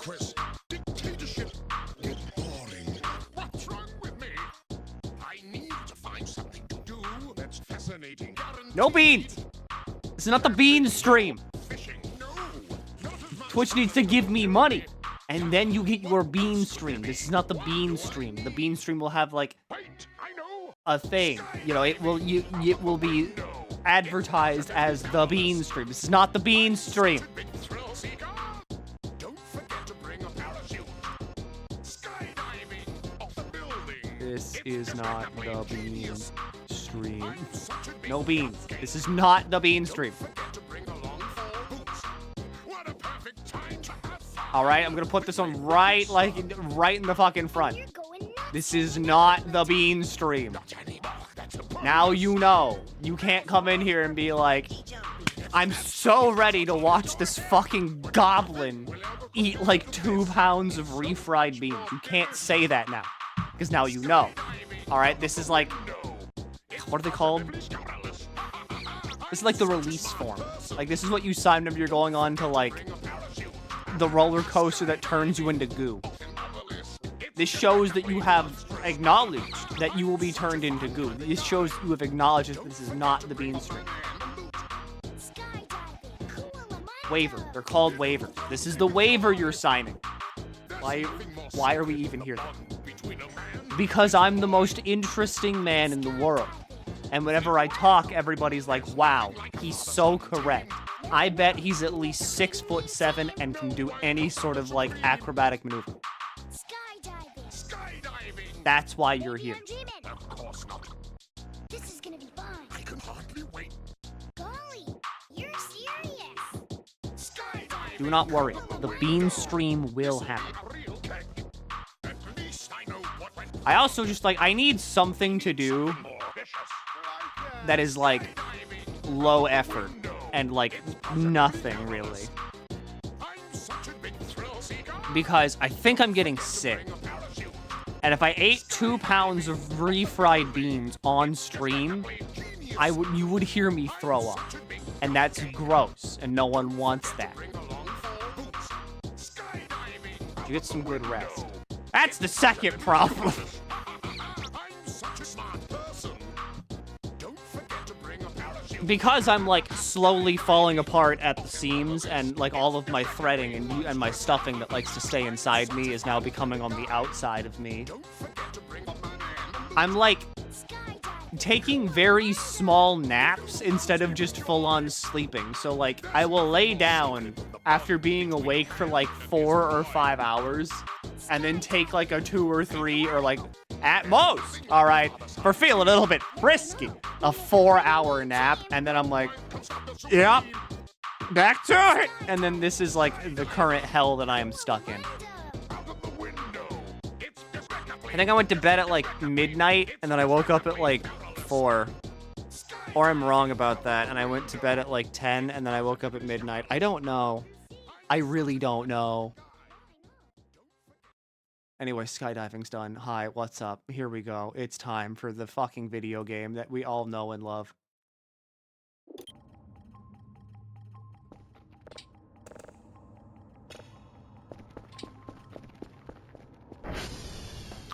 Chris. Dictatorship is boring. What's wrong with me? I need to find something to do that's fascinating. No beans! This is not the bean stream. Fishing, no. Twitch needs to give me money. And then you get your bean stream. This is not the bean stream. The bean stream will have, like, Wait, I know. a thing. You know, it will be advertised as the bean stream. This is not the bean stream. Big thrill seeker. Don't forget to bring a parachute. Skydiving off the building. This It's is not the definitely bean genius. stream. I'm such a big No beans. thrill This seeker. is not the bean stream. Forget to bring along 4 boots. What a perfect time to have fun. All right, I'm gonna put this one right in the fucking front. You're going nuts. This is not the bean stream. Not anymore. That's the point. Now you know. You can't come in here and be like, I'm so ready to watch this fucking goblin eat like 2 pounds of refried beans. You can't say that now, because now you know. All right, this is like, what are they called? This is like the release form. Like, this is what you sign whenever you're going on to, like, the roller coaster that turns you into goo. This shows that you have acknowledged that you will be turned into goo. This shows you have acknowledged that this is not the bean stream. Skydiving. Cool am I Waiver. now? They're called waivers. This is the waiver you're signing. Why are we even here? Because I'm the most interesting man in the world. And whenever I talk, everybody's like, wow, he's so correct. I bet he's at least 6'7" and can do any sort of, like, acrobatic maneuver. Skydiving. Skydiving. That's why you're here. I'm dreaming. Of course not. This is gonna be fun. I can hardly wait. Golly, you're serious. Skydiving. Do not worry. The bean stream will happen. A real keg. At least I know what went I also just, like, I need something to do more vicious. that is, like, low effort and, like, nothing, really. I'm such a big thrill seeker. Because I think I'm getting sick. Bring a parachute. And if I ate 2 pounds of refried beans on stream, you would hear me throw up. And that's gross, and no one wants that. Bring along 4 boots. Skydiving. You get some good rest. That's the second problem. I'm such a smart person. Don't forget to bring a parachute. Because I'm, like, slowly falling apart at the seams, and, like, all of my threading and my stuffing that likes to stay inside me is now becoming on the outside of me. Don't forget to bring a banana. I'm, like, Skydiving. taking very small naps instead of just full-on sleeping. So, like, I will lay down after being awake for, like, 4 or 5 hours, and then take, like, a 2 or 3, or, like, at most, all right, for feeling a little bit frisky, a 4-hour nap, and then I'm like, yep, back to it. And then this is, like, the current hell that I am stuck in. Out of the window. It's just like a I think I went to bed at, like, midnight, and then I woke up at, like, 4. Or I'm wrong about that, and I went to bed at, like, 10, and then I woke up at midnight. I don't know. I really don't know. Anyway, skydiving's done. Hi, what's up? Here we go. It's time for the fucking video game that we all know and love.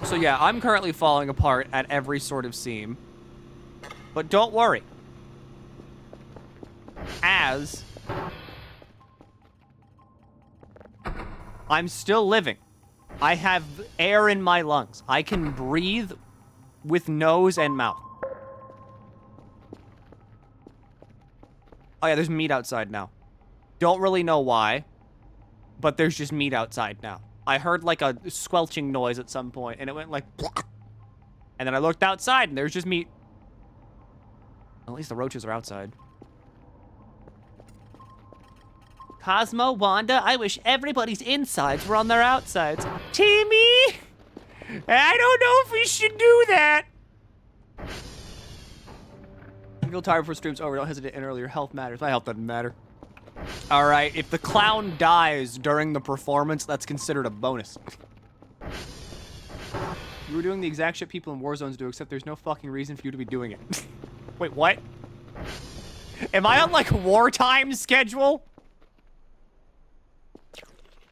So yeah, I'm currently falling apart at every sort of seam. But don't worry. As I'm still living. I have air in my lungs. I can breathe with nose and mouth. Oh yeah, there's meat outside now. Don't really know why, but there's just meat outside now. I heard like a squelching noise at some point, and it went like... And then I looked outside, and there's just meat. At least the roaches are outside. Cosmo, Wanda, I wish everybody's insides were on their outsides. Timmy! I don't know if we should do that. I feel tired before stream's over. Don't hesitate to enter. Your health matters. My health doesn't matter. All right, if the clown dies during the performance, that's considered a bonus. You were doing the exact shit people in war zones do, except there's no fucking reason for you to be doing it. Wait, what? Am I on, like, wartime schedule?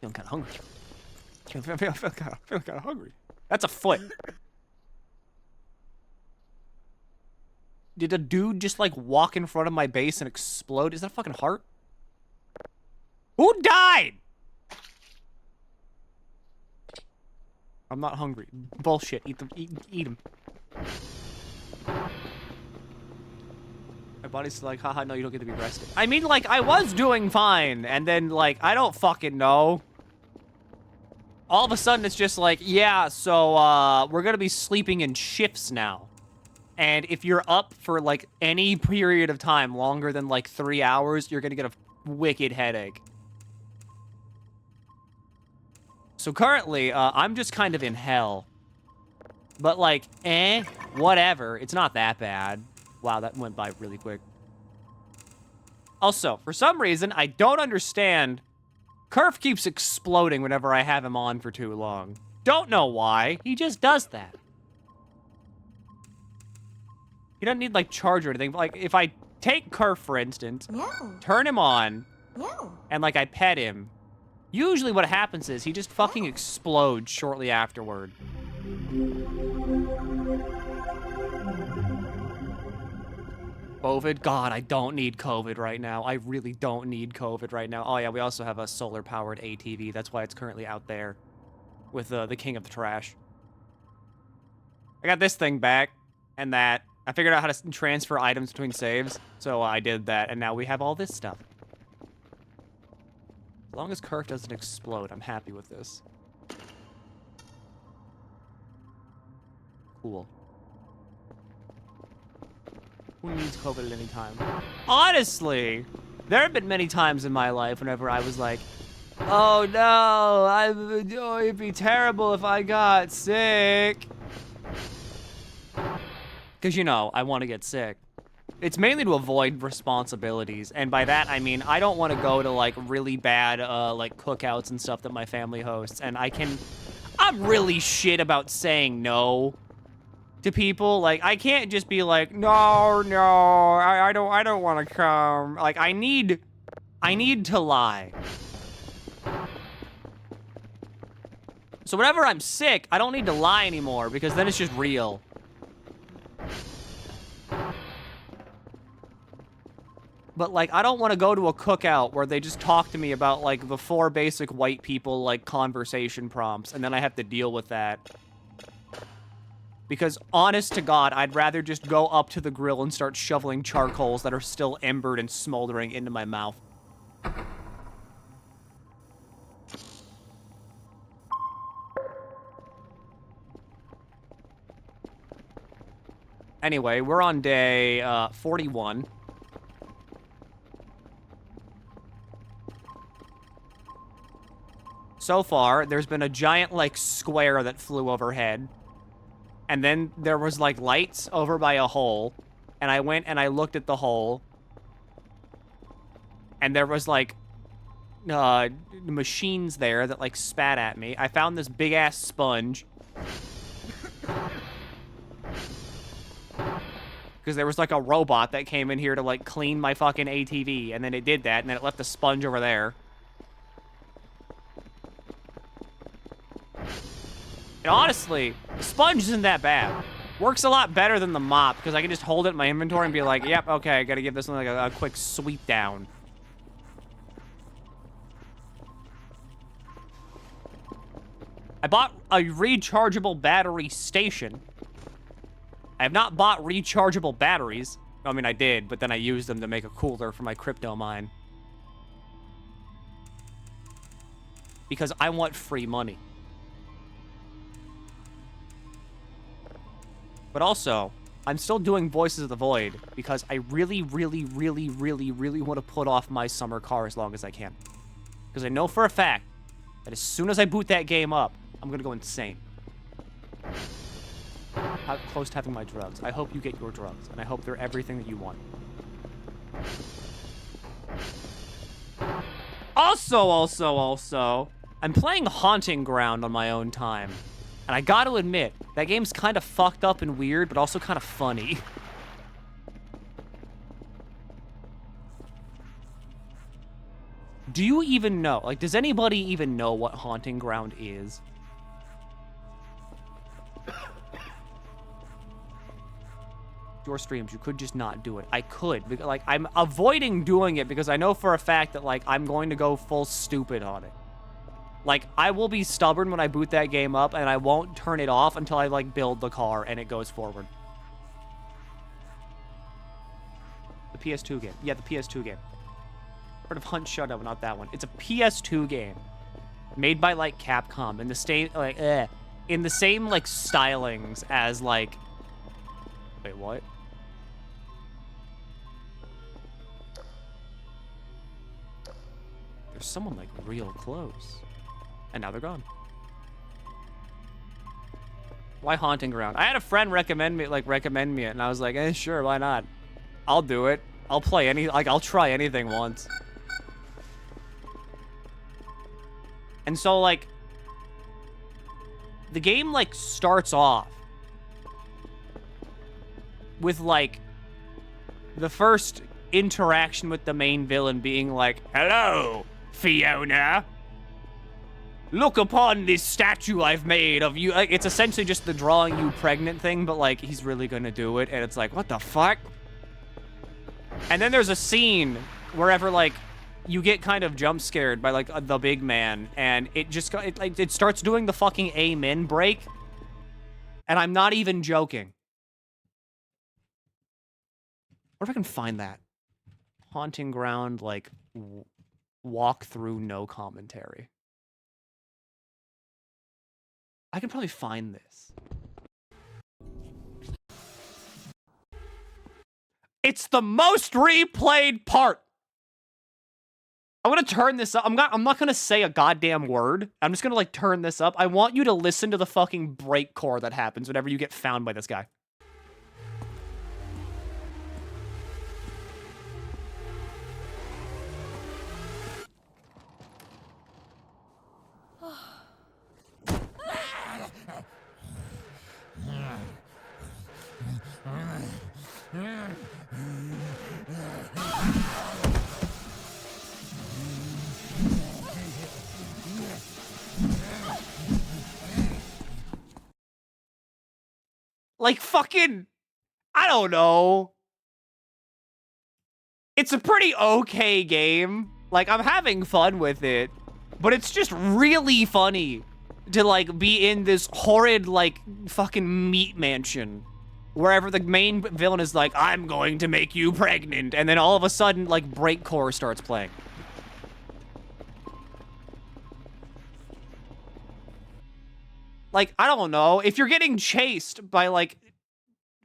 Feeling kind of hungry. I feel kind of hungry. That's a foot. Did a dude just, like, walk in front of my base and explode? Is that a fucking heart? Who died? I'm not hungry. Bullshit. Eat them. Eat them. My body's like, haha, no, you don't get to be rested. I mean, like, I was doing fine, and then, like, I don't fucking know. All of a sudden, it's just like, yeah, so, we're gonna be sleeping in shifts now. And if you're up for, like, any period of time longer than, like, 3 hours, you're gonna get a wicked headache. So currently, I'm just kind of in hell. But, like, whatever. It's not that bad. Wow, that went by really quick. Also, for some reason, I don't understand. Kerf keeps exploding whenever I have him on for too long. Don't know why. He just does that. He doesn't need, like, charge or anything. But, like, if I take Kerf, for instance, turn him on, and, like, I pet him, usually what happens is he just fucking explodes shortly afterward. COVID? God, I don't need COVID right now. I really don't need COVID right now. Oh, yeah, we also have a solar-powered ATV. That's why it's currently out there with the king of the trash. I got this thing back, and that. I figured out how to transfer items between saves, so I did that, and now we have all this stuff. As long as Kirk doesn't explode, I'm happy with this. Cool. Who needs COVID at any time? Honestly, there have been many times in my life whenever I was like, oh no, it'd be terrible if I got sick. Because, you know, I want to get sick. It's mainly to avoid responsibilities. And by that, I mean, I don't want to go to, like, really bad, like, cookouts and stuff that my family hosts. And I'm really shit about saying no to people. Like, I can't just be like, no, I don't want to come. Like, I need to lie. So whenever I'm sick, I don't need to lie anymore because then it's just real. But, like, I don't want to go to a cookout where they just talk to me about, like, the 4 basic white people, like, conversation prompts, and then I have to deal with that. Because, honest to God, I'd rather just go up to the grill and start shoveling charcoals that are still embered and smoldering into my mouth. Anyway, we're on day 41. So far, there's been a giant, like, square that flew overhead. And then there was, like, lights over by a hole. And I went and I looked at the hole. And there was, like, machines there that, like, spat at me. I found this big-ass sponge. Because there was, like, a robot that came in here to, like, clean my fucking ATV. And then it did that, and then it left the sponge over there. And honestly, the sponge isn't that bad. Works a lot better than the mop, because I can just hold it in my inventory and be like, yep, okay, I gotta give this one like a quick sweep down. I bought a rechargeable battery station. I have not bought rechargeable batteries. I mean, I did, but then I used them to make a cooler for my crypto mine. Because I want free money. But also, I'm still doing Voices of the Void because I really want to put off my summer car as long as I can. Because I know for a fact that as soon as I boot that game up, I'm going to go insane. How close to having my drugs. I hope you get your drugs, and I hope they're everything that you want. Also, I'm playing Haunting Ground on my own time. And I gotta admit, that game's kind of fucked up and weird, but also kind of funny. Do you even know? Like, does anybody even know what Haunting Ground is? Your streams, you could just not do it. I could, because, like, I'm avoiding doing it because I know for a fact that, like, I'm going to go full stupid on it. Like, I will be stubborn when I boot that game up, and I won't turn it off until I, like, build the car and it goes forward. The PS2 game. Yeah, the PS2 game. Part of Hunt Showdown, not that one. It's a PS2 game made by, like, Capcom in the same, like, in the same, like, stylings as, like... Wait, what? There's someone, like, real close. And now they're gone. Why Haunting Ground? I had a friend recommend me it, and I was like, sure, why not? I'll do it. I'll play I'll try anything once. And so, like, the game, like, starts off with, like, the first interaction with the main villain being like, hello, Fiona. Look upon this statue I've made of you. Like, it's essentially just the drawing you pregnant thing, but, like, he's really gonna do it, and it's like, what the fuck? And then there's a scene wherever, like, you get kind of jump scared by, like, the big man, and it just, it starts doing the fucking amen break, and I'm not even joking. What if I can find that? Haunting Ground, like, walk through, no commentary. I can probably find this. It's the most replayed part. I'm gonna turn this up. I'm not gonna say a goddamn word. I'm just gonna, like, turn this up. I want you to listen to the fucking breakcore that happens whenever you get found by this guy. Like, fucking, I don't know. It's a pretty okay game. Like, I'm having fun with it, but it's just really funny to, like, be in this horrid, like, fucking meat mansion wherever the main villain is like, I'm going to make you pregnant, and then all of a sudden, like, breakcore starts playing. Like, I don't know, if you're getting chased by, like,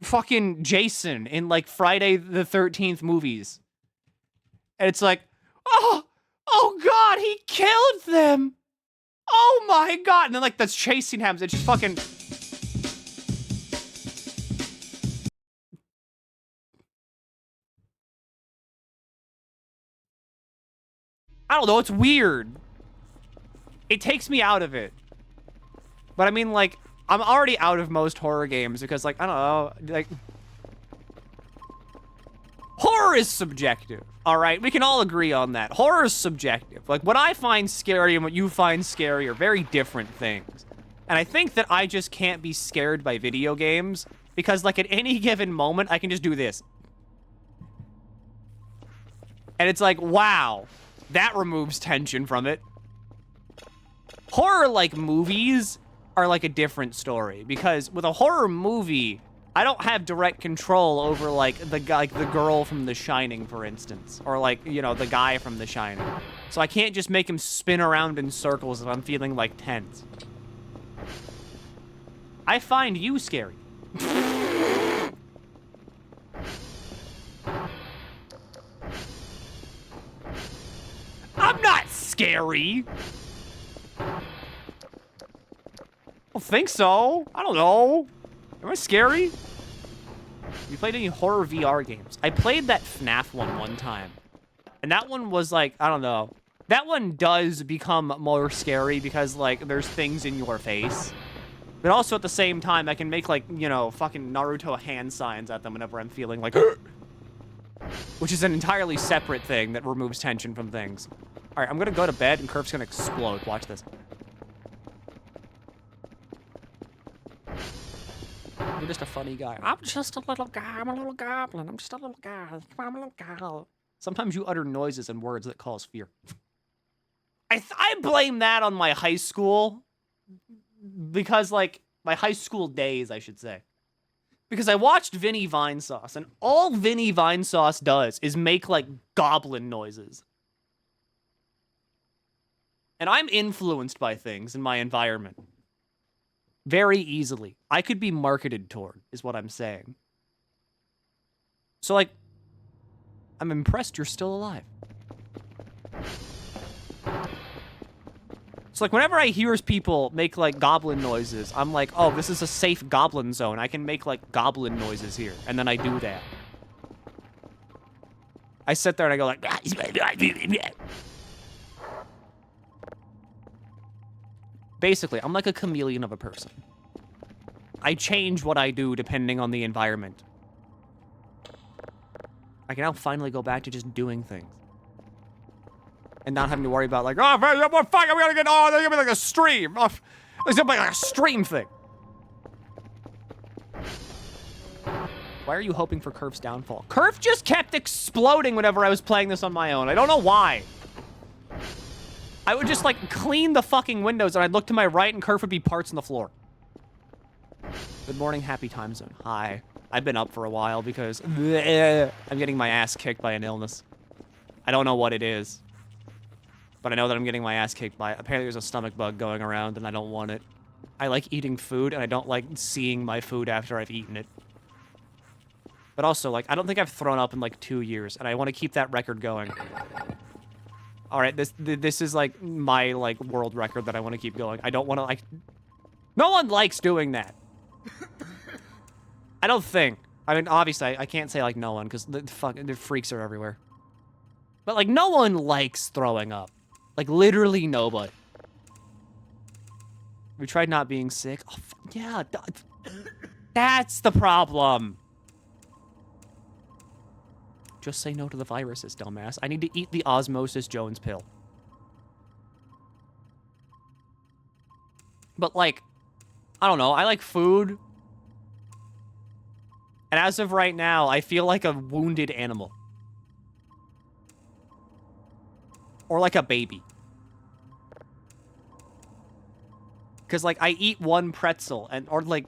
fucking Jason in, like, Friday the 13th movies, and it's like, oh god, he killed them! Oh my god! And then, like, that's chasing happens, it's just fucking... I don't know, it's weird. It takes me out of it. But I mean, like, I'm already out of most horror games because, like, I don't know, like... Horror is subjective, alright? We can all agree on that. Horror is subjective. Like, what I find scary and what you find scary are very different things. And I think that I just can't be scared by video games because, like, at any given moment, I can just do this. And it's like, wow, that removes tension from it. Horror, like, movies are, like, a different story because with a horror movie, I don't have direct control over, like, the girl from The Shining, for instance, or, like, you know, the guy from The Shining. So I can't just make him spin around in circles if I'm feeling, like, tense. I find you scary. I'm not scary. I don't think so. I don't know. Am I scary? Have you played any horror VR games? I played that FNAF one time. And that one was like, I don't know. That one does become more scary because, like, there's things in your face. But also at the same time, I can make, like, you know, fucking Naruto hand signs at them whenever I'm feeling like... Which is an entirely separate thing that removes tension from things. Alright, I'm gonna go to bed and Curve's gonna explode. Watch this. You're just a funny guy. I'm just a little guy. I'm a little goblin. I'm just a little guy. I'm a little guy. Sometimes you utter noises and words that cause fear. I blame that on my high school. Because, like, my high school days, I should say. Because I watched Vinny Vinesauce, and all Vinny Vinesauce does is make, like, goblin noises. And I'm influenced by things in my environment. Very easily. I could be marketed toward, is what I'm saying. So, like, I'm impressed you're still alive. So, like, whenever I hear people make, like, goblin noises, I'm like, oh, this is a safe goblin zone. I can make, like, goblin noises here. And then I do that. I sit there and I go, like... Basically, I'm like a chameleon of a person. I change what I do depending on the environment. I can now finally go back to just doing things. And not having to worry about, like, oh, fuck, I'm gonna get, oh, they're gonna be like a stream. Oh, it's gonna be like a stream thing. Why are you hoping for Curve's downfall? Curve just kept exploding whenever I was playing this on my own. I don't know why. I would just, like, clean the fucking windows, and I'd look to my right, and Curve would be parts on the floor. Good morning, happy time zone. Hi. I've been up for a while because I'm getting my ass kicked by an illness. I don't know what it is. But I know that I'm getting my ass kicked by... Apparently there's a stomach bug going around, and I don't want it. I like eating food, and I don't like seeing my food after I've eaten it. But also, like, I don't think I've thrown up in, like, 2 years, and I want to keep that record going. Alright, this is, like, my, like, world record that I want to keep going. I don't want to, like... No one likes doing that. I don't think. I mean, obviously, I can't say, like, no one, because the freaks are everywhere. But, like, no one likes throwing up. Like, literally nobody. We tried not being sick. Oh, yeah, that's the problem. Just say no to the viruses, dumbass. I need to eat the Osmosis Jones pill. But, like, I don't know. I like food. And as of right now, I feel like a wounded animal. Or like a baby. Because, like, I eat one pretzel, and I'm like,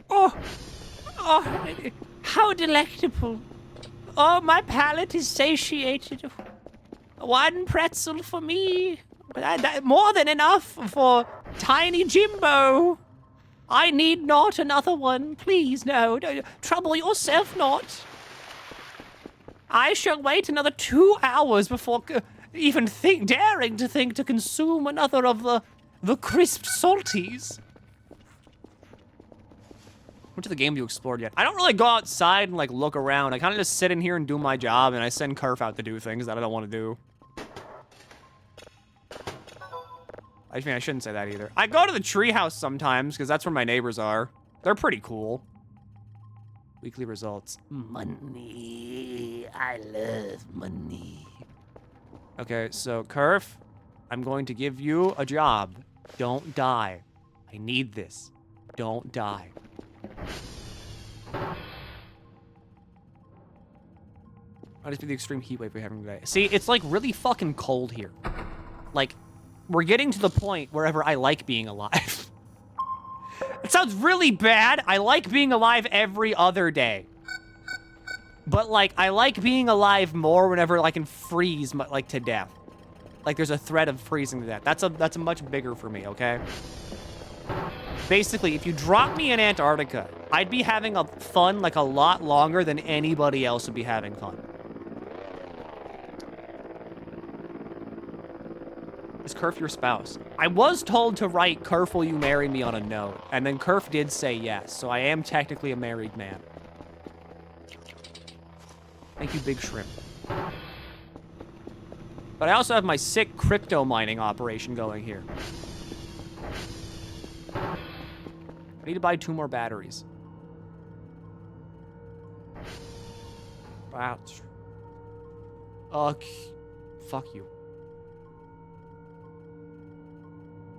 oh, how delectable. Oh, my palate is satiated. One pretzel for me. More than enough for tiny Jimbo. I need not another one. Please, no. Trouble yourself not. I shall wait another 2 hours before even daring to think to consume another of the crisp salties. Which of the game have you explored yet? I don't really go outside and, like, look around. I kind of just sit in here and do my job, and I send Curve out to do things that I don't want to do. I mean, I shouldn't say that either. I go to the treehouse sometimes, because that's where my neighbors are. They're pretty cool. Weekly results. Money. I love money. Okay, so, Curve, I'm going to give you a job. Don't die. I need this. Don't die. Might just be the extreme heat wave we're having today. See, it's like really fucking cold here. Like, we're getting to the point wherever I like being alive. It sounds really bad. I like being alive every other day. But, like, I like being alive more whenever I can freeze, like, to death. Like, there's a threat of freezing to death. That's a much bigger for me, okay? Basically, if you drop me in Antarctica, I'd be having fun, like, a lot longer than anybody else would be having fun. Is Kerf your spouse? I was told to write, Kerf, will you marry me on a note? And then Kerf did say yes, so I am technically a married man. Thank you, Big Shrimp. But I also have my sick crypto mining operation going here. I need to buy 2 more batteries. Fuck you.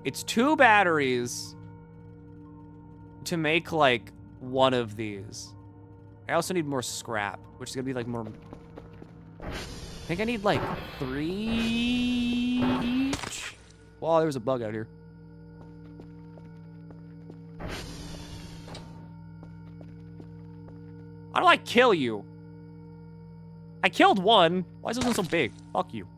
It's 2 batteries to make, like, one of these. I also need more scrap, which is gonna be, like, more... I think I need, like, 3 each. Wow, there's a bug out here. How do I kill you? I killed one. Why is this one so big? Fuck you.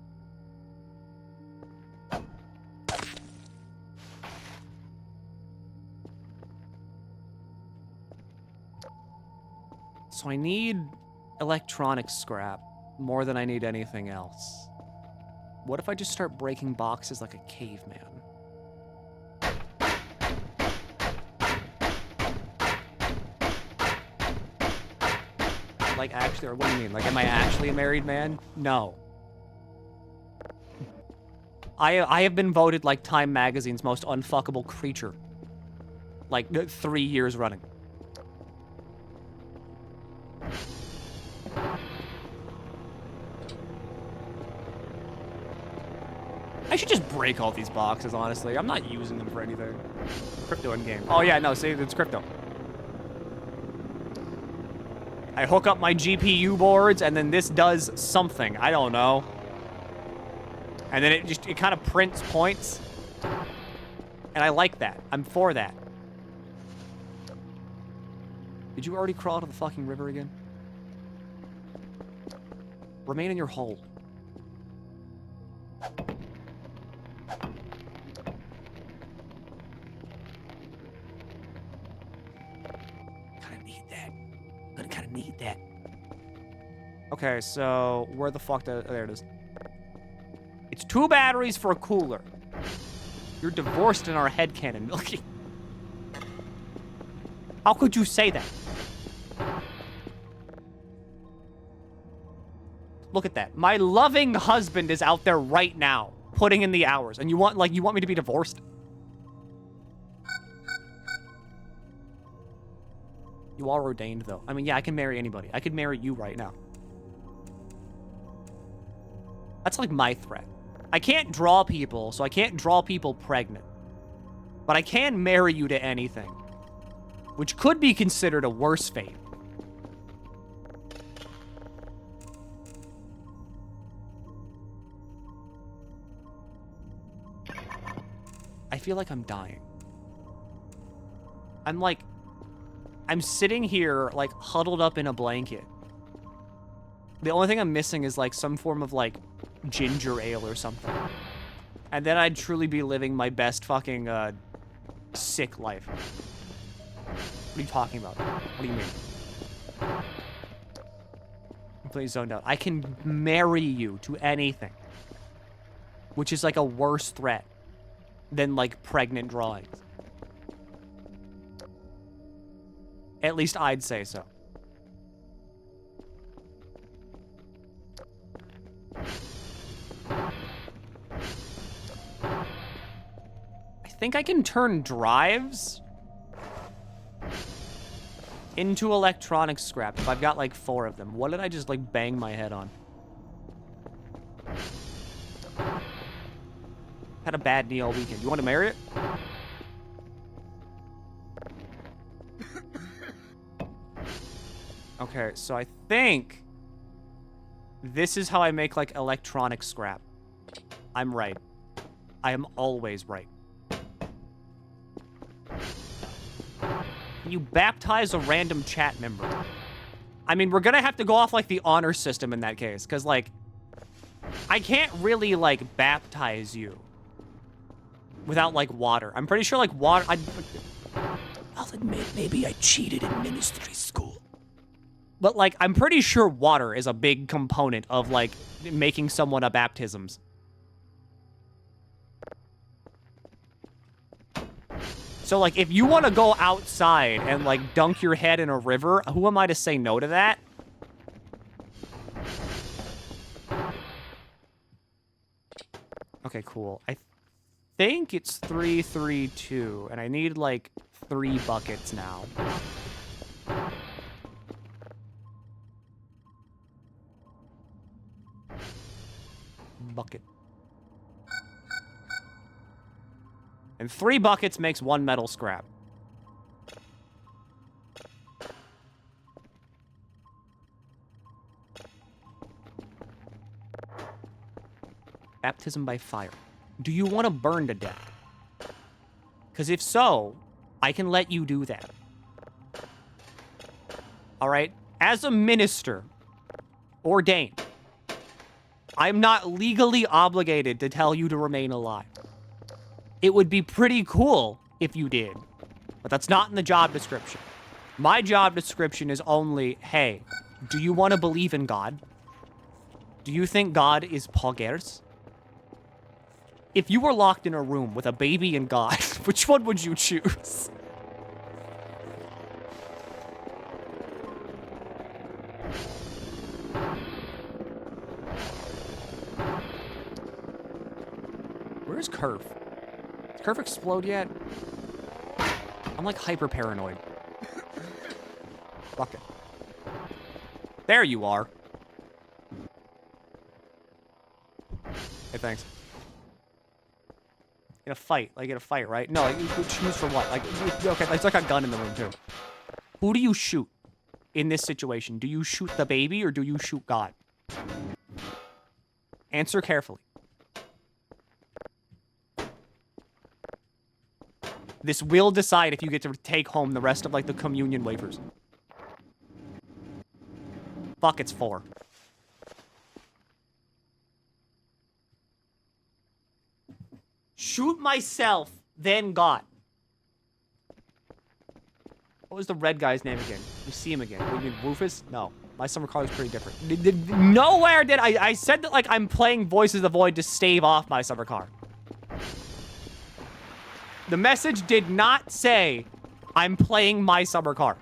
So I need electronic scrap more than I need anything else. What if I just start breaking boxes like a caveman? Like, actually, or what do you mean? Like, am I actually a married man? No. I have been voted, like, Time Magazine's most unfuckable creature. Like, 3 years running. I should just break all these boxes, honestly. I'm not using them for anything. Crypto in-game. Oh, yeah, no, see, it's crypto. I hook up my GPU boards, and then this does something. I don't know. And then it kind of prints points. And I like that. I'm for that. Did you already crawl to the fucking river again? Remain in your hole. Need that. Okay, so where the fuck does... Oh, there it is. It's 2 batteries for a cooler. You're divorced in our headcanon, Milky. How could you say that? Look at that. My loving husband is out there right now, putting in the hours, and you want me to be divorced? You are ordained, though. I mean, yeah, I can marry anybody. I could marry you right now. That's like my threat. I can't draw people, so I can't draw people pregnant. But I can marry you to anything. Which could be considered a worse fate. I feel like I'm dying. I'm sitting here, like, huddled up in a blanket. The only thing I'm missing is, like, some form of, like, ginger ale or something. And then I'd truly be living my best fucking, sick life. What are you talking about? What do you mean? Completely zoned out. I can marry you to anything. Which is, like, a worse threat than, like, pregnant drawings. At least I'd say so. I think I can turn drives into electronic scrap if I've got like 4 of them. What did I just like bang my head on? Had a bad knee all weekend. You want to marry it? Okay, so I think this is how I make, like, electronic scrap. I'm right. I am always right. You baptize a random chat member. I mean, we're gonna have to go off, like, the honor system in that case, because, like, I can't really, like, baptize you without, like, water. I'm pretty sure, like, water... I'll admit, maybe I cheated in ministry school. But, like, I'm pretty sure water is a big component of, like, making someone a baptisms. So, like, if you want to go outside and, like, dunk your head in a river, who am I to say no to that? Okay, cool. I think it's 3, 3, 2, and I need, like, 3 buckets now. Bucket. And 3 buckets makes 1 metal scrap. Baptism by fire. Do you want to burn to death? Because if so, I can let you do that. All right? As a minister, ordained, I'm not legally obligated to tell you to remain alive. It would be pretty cool if you did, but that's not in the job description. My job description is only, hey, do you want to believe in God? Do you think God is poggers? If you were locked in a room with a baby and God, which one would you choose? Where's Curve? Did Curve explode yet? I'm like hyper paranoid. Fuck it. There you are. Hey, thanks. In a fight, like in a fight, right? No, like, you choose for what? Like, okay, it's like a gun in the room too. Who do you shoot in this situation? Do you shoot the baby or do you shoot God? Answer carefully. This will decide if you get to take home the rest of like the communion wafers. Fuck, it's 4. Shoot myself, then God. What was the red guy's name again? You see him again. What do you mean, Rufus? No. My summer car is pretty different. Nowhere did I said that like I'm playing Voices of the Void to stave off my summer car. The message did not say I'm playing my summer car.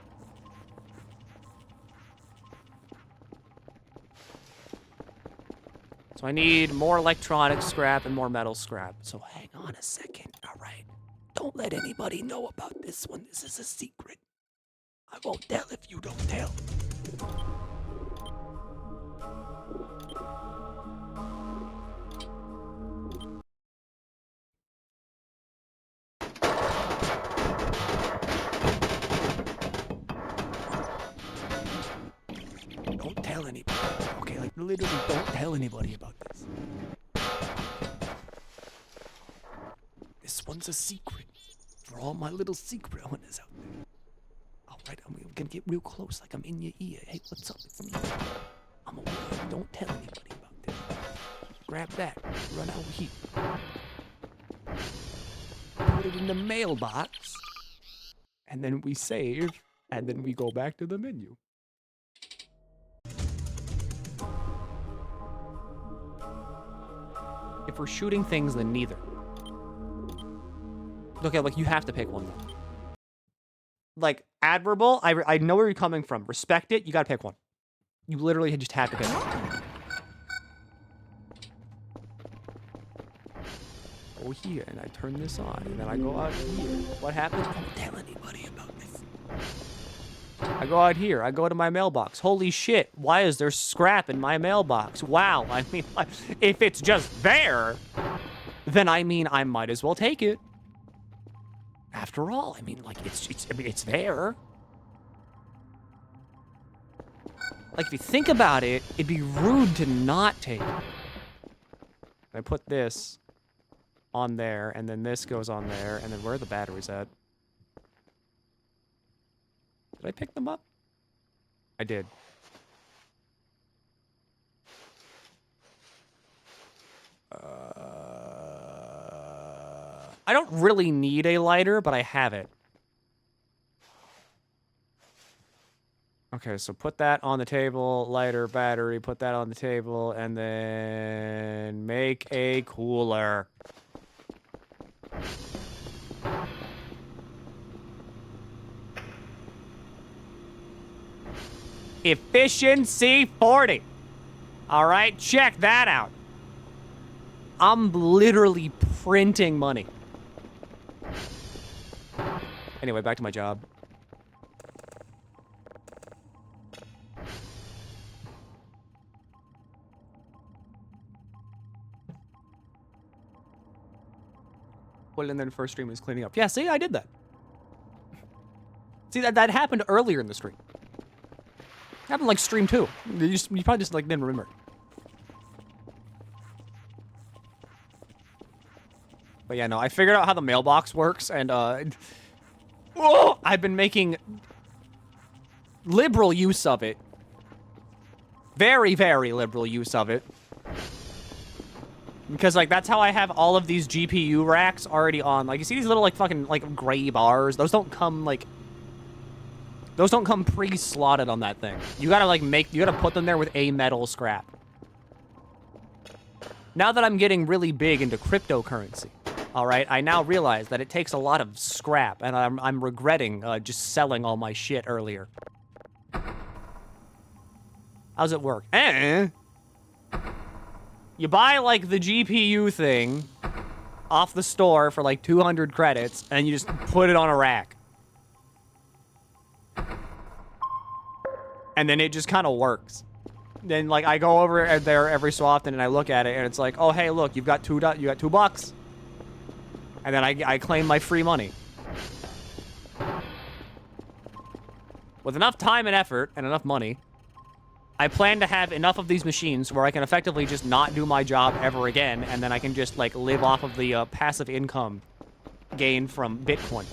So I need more electronic scrap and more metal scrap. So hang on a second, all right? Don't let anybody know about this one. This is a secret. I won't tell if you don't tell. Don't tell anybody. Okay, like literally don't tell anybody about this. This one's a secret. For all my little secret owners out there. Alright, I'm gonna get real close like I'm in your ear. Hey, what's up? It's me. I'm a warrior. Don't tell anybody about this. Grab that. Run out here. Put it in the mailbox. And then we save. And then we go back to the menu. If we're shooting things, then neither. Okay, like, you have to pick one, though. Like, admirable, I know where you're coming from. Respect it, you gotta pick one. You literally just have to pick one. Go here, and I turn this on, and then I go out here. What happens? Don't tell anybody about this. I go out here, I go to my mailbox. Holy shit, why is there scrap in my mailbox? Wow, I mean, like, if it's just there, then I mean, I might as well take it. After all, I mean, like, it's there. Like, if you think about it, it'd be rude to not take it. I put this on there, and then this goes on there, and then where are the batteries at? Did I pick them up? I did. I don't really need a lighter, but I have it. Okay, so put that on the table, lighter, battery, put that on the table, and then make a cooler. Efficiency 40. All right, check that out. I'm literally printing money. Anyway, back to my job. and then first stream is cleaning up. Yeah, see, I did that. See, that happened earlier in the stream. It happened like stream 2. You probably just like didn't remember. But yeah, no, I figured out how the mailbox works, and I've been making liberal use of it. Very, very liberal use of it. Because, like, that's how I have all of these GPU racks already on. Like, you see these little, like, fucking, like, gray bars? Those don't come, like... Those don't come pre-slotted on that thing. You gotta, like, you gotta put them there with a metal scrap. Now that I'm getting really big into cryptocurrency, alright, I now realize that it takes a lot of scrap, and I'm regretting just selling all my shit earlier. How's it work? You buy, like, the GPU thing off the store for, like, 200 credits, and you just put it on a rack. And then it just kind of works. Then, like, I go over there every so often, and I look at it, and it's like, oh, hey, look, you got $2. And then I claim my free money. With enough time and effort, and enough money, I plan to have enough of these machines where I can effectively just not do my job ever again, and then I can just, like, live off of the passive income gained from Bitcoin.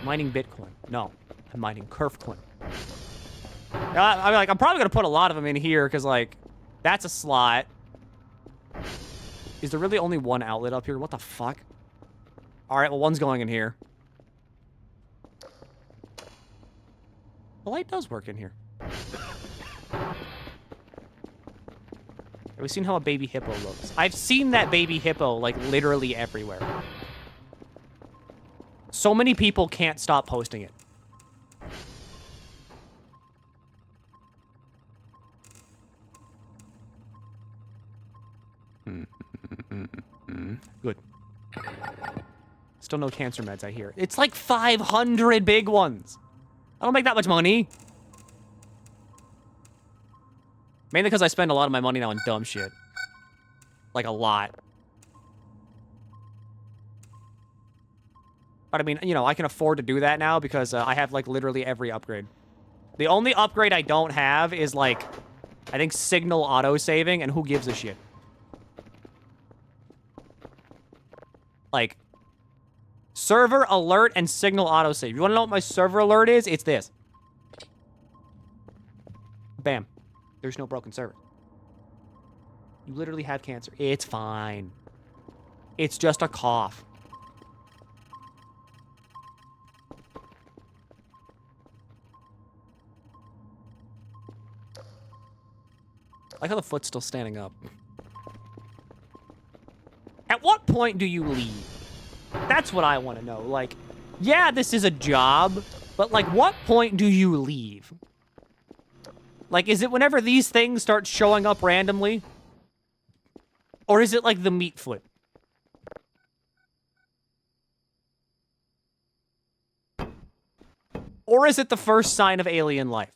Mining Bitcoin. No, I'm mining Curvecoin. I mean, like, I'm probably gonna put a lot of them in here, because, like, that's a slot. Is there really only one outlet up here? What the fuck? Alright, well, one's going in here. The light does work in here. Have we seen how a baby hippo looks? I've seen that baby hippo, like, literally everywhere. So many people can't stop posting it. Good. Still no cancer meds, I hear. It's like 500 big ones. I don't make that much money. Mainly because I spend a lot of my money now on dumb shit. Like, a lot. But I mean, you know, I can afford to do that now because I have, like, literally every upgrade. The only upgrade I don't have is, like, I think signal auto-saving, and who gives a shit? Like, server alert and signal autosave. You want to know what my server alert is? It's this. Bam. There's no broken server. You literally have cancer. It's fine. It's just a cough. I like how the foot's still standing up. At what point do you leave? That's what I want to know. Like, yeah, this is a job, but, like, what point do you leave? Like, is it whenever these things start showing up randomly? Or is it like the meat foot? Or is it the first sign of alien life?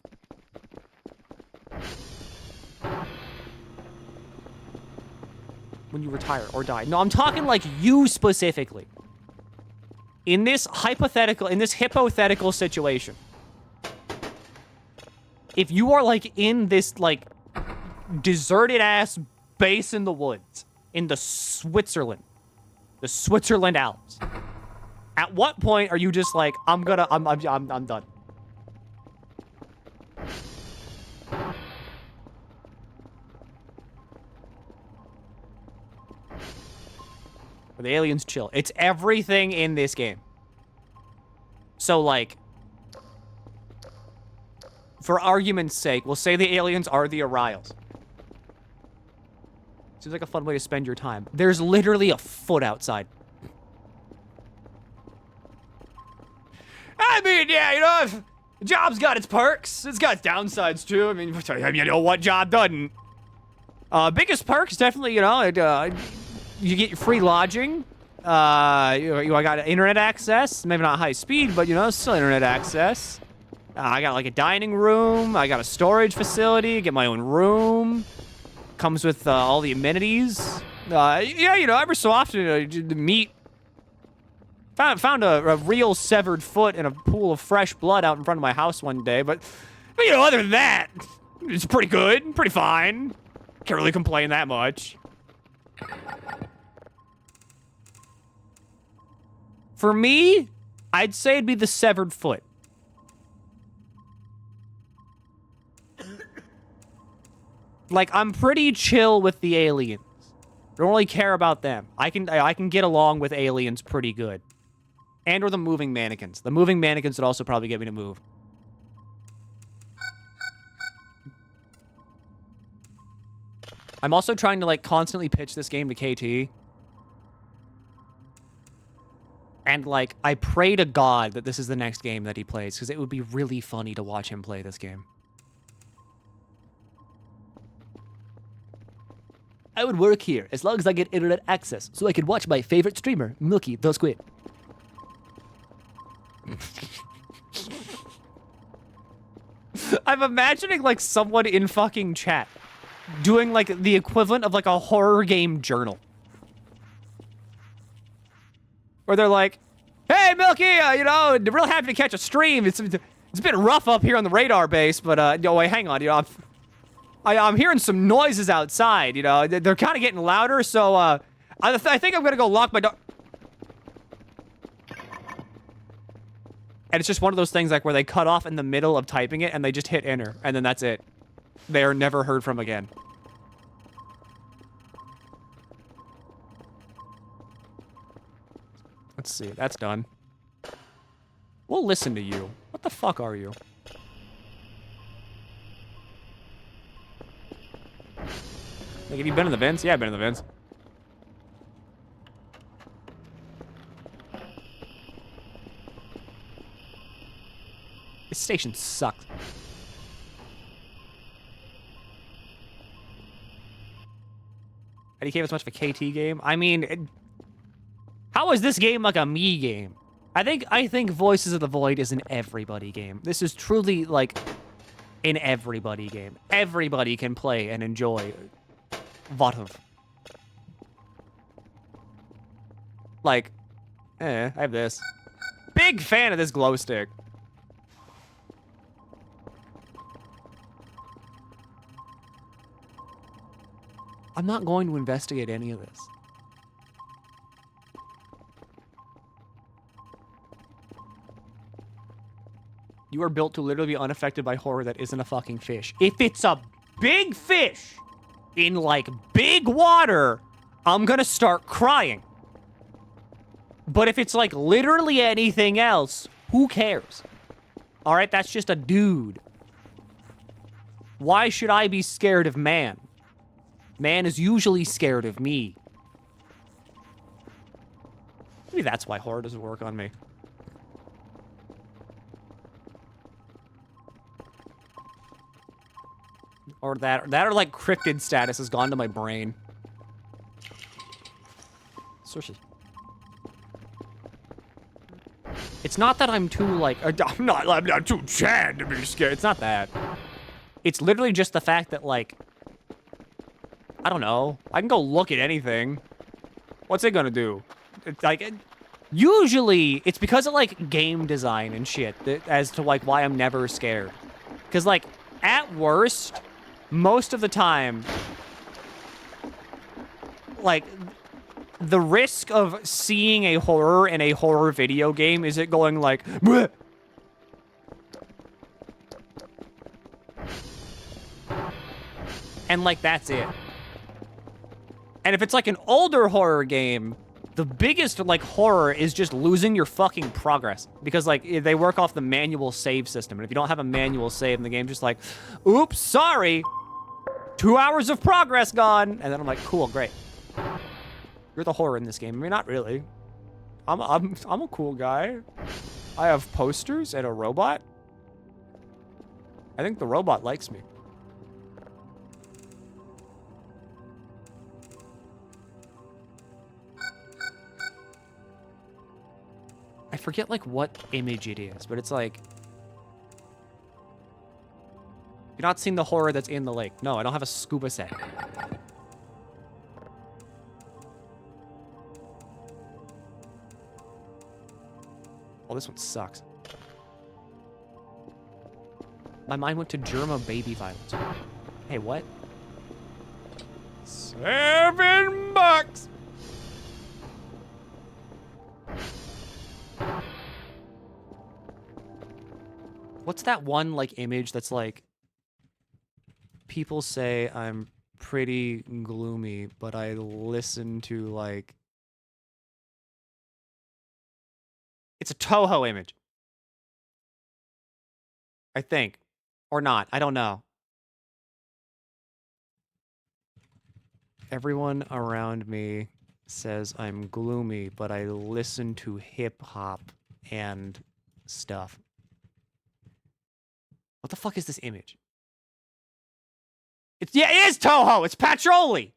When you retire or die. No, I'm talking like you specifically. In this hypothetical situation. If you are, like, in this, like, deserted-ass base in the woods, in the Switzerland Alps, at what point are you just like, I'm done? The aliens chill. It's everything in this game. So, like, for argument's sake, we'll say the aliens are the Arials. Seems like a fun way to spend your time. There's literally a foot outside. I mean, yeah, you know, if the job's got its perks, it's got its downsides too. I mean, you know, what job doesn't? Biggest perks, definitely, you know, you get your free lodging. I got internet access. Maybe not high speed, but, you know, still internet access. I got, like, a dining room. I got a storage facility. Get my own room. Comes with all the amenities. Yeah, you know, every so often, the meat. Found a real severed foot in a pool of fresh blood out in front of my house one day, but you know, other than that, it's pretty good, pretty fine. Can't really complain that much. For me, I'd say it'd be the severed foot. Like, I'm pretty chill with the aliens. Don't really care about them. I can get along with aliens pretty good. And or the moving mannequins. The moving mannequins would also probably get me to move. I'm also trying to, like, constantly pitch this game to KT. And, like, I pray to God that this is the next game that he plays, because it would be really funny to watch him play this game. I would work here, as long as I get internet access, so I could watch my favorite streamer, MilkyTheSquid. I'm imagining, like, someone in fucking chat doing, like, the equivalent of, like, a horror game journal. Where they're like, hey, Milky, you know, real happy to catch a stream. It's a bit rough up here on the radar base, but, no, wait, hang on, you know, I'm hearing some noises outside, you know. They're kind of getting louder, so, I think I'm gonna go lock my door. And it's just one of those things, like, where they cut off in the middle of typing it, and they just hit enter, and then that's it. They are never heard from again. Let's see, that's done. We'll listen to you. What the fuck are you? Like, have you been in the vents? Yeah, I've been in the vents. This station sucks. IDK was much of a KT game. I mean, how is this game like a me game? I think Voices of the Void is an everybody game. This is truly like an everybody game. Everybody can play and enjoy VOTV. Like, I have this. Big fan of this glow stick. I'm not going to investigate any of this. You are built to literally be unaffected by horror that isn't a fucking fish. If it's a big fish in, like, big water, I'm gonna start crying. But if it's, like, literally anything else, who cares? Alright, that's just a dude. Why should I be scared of man? Man is usually scared of me. Maybe that's why horror doesn't work on me. Or that or like cryptid status has gone to my brain. Sushi. It's not that I'm too, like, I'm not too Chad to be scared. It's not that. It's literally just the fact that, like, I don't know. I can go look at anything. What's it gonna do? It's like, usually, it's because of, like, game design and shit as to, like, why I'm never scared. Because, like, at worst, most of the time, like, the risk of seeing a horror in a horror video game is it going, like, bleh. And, like, that's it. And if it's, like, an older horror game, the biggest, like, horror is just losing your fucking progress. Because, like, they work off the manual save system. And if you don't have a manual save, and the game's just like, oops, sorry. 2 hours of progress gone. And then I'm like, cool, great. You're the horror in this game. I mean, not really. I'm a cool guy. I have posters and a robot. I think the robot likes me. I forget, like, what image it is, but it's like... You're not seeing the horror that's in the lake. No, I don't have a scuba set. Oh, this one sucks. My mind went to Germa baby violence. Hey, what? $7. What's that one, like, image that's like... People say I'm pretty gloomy, but I listen to, like... It's a Toho image. I think. Or not. I don't know. Everyone around me says I'm gloomy, but I listen to hip-hop and stuff. What the fuck is this image? Yeah, it is Toho! It's Patroli!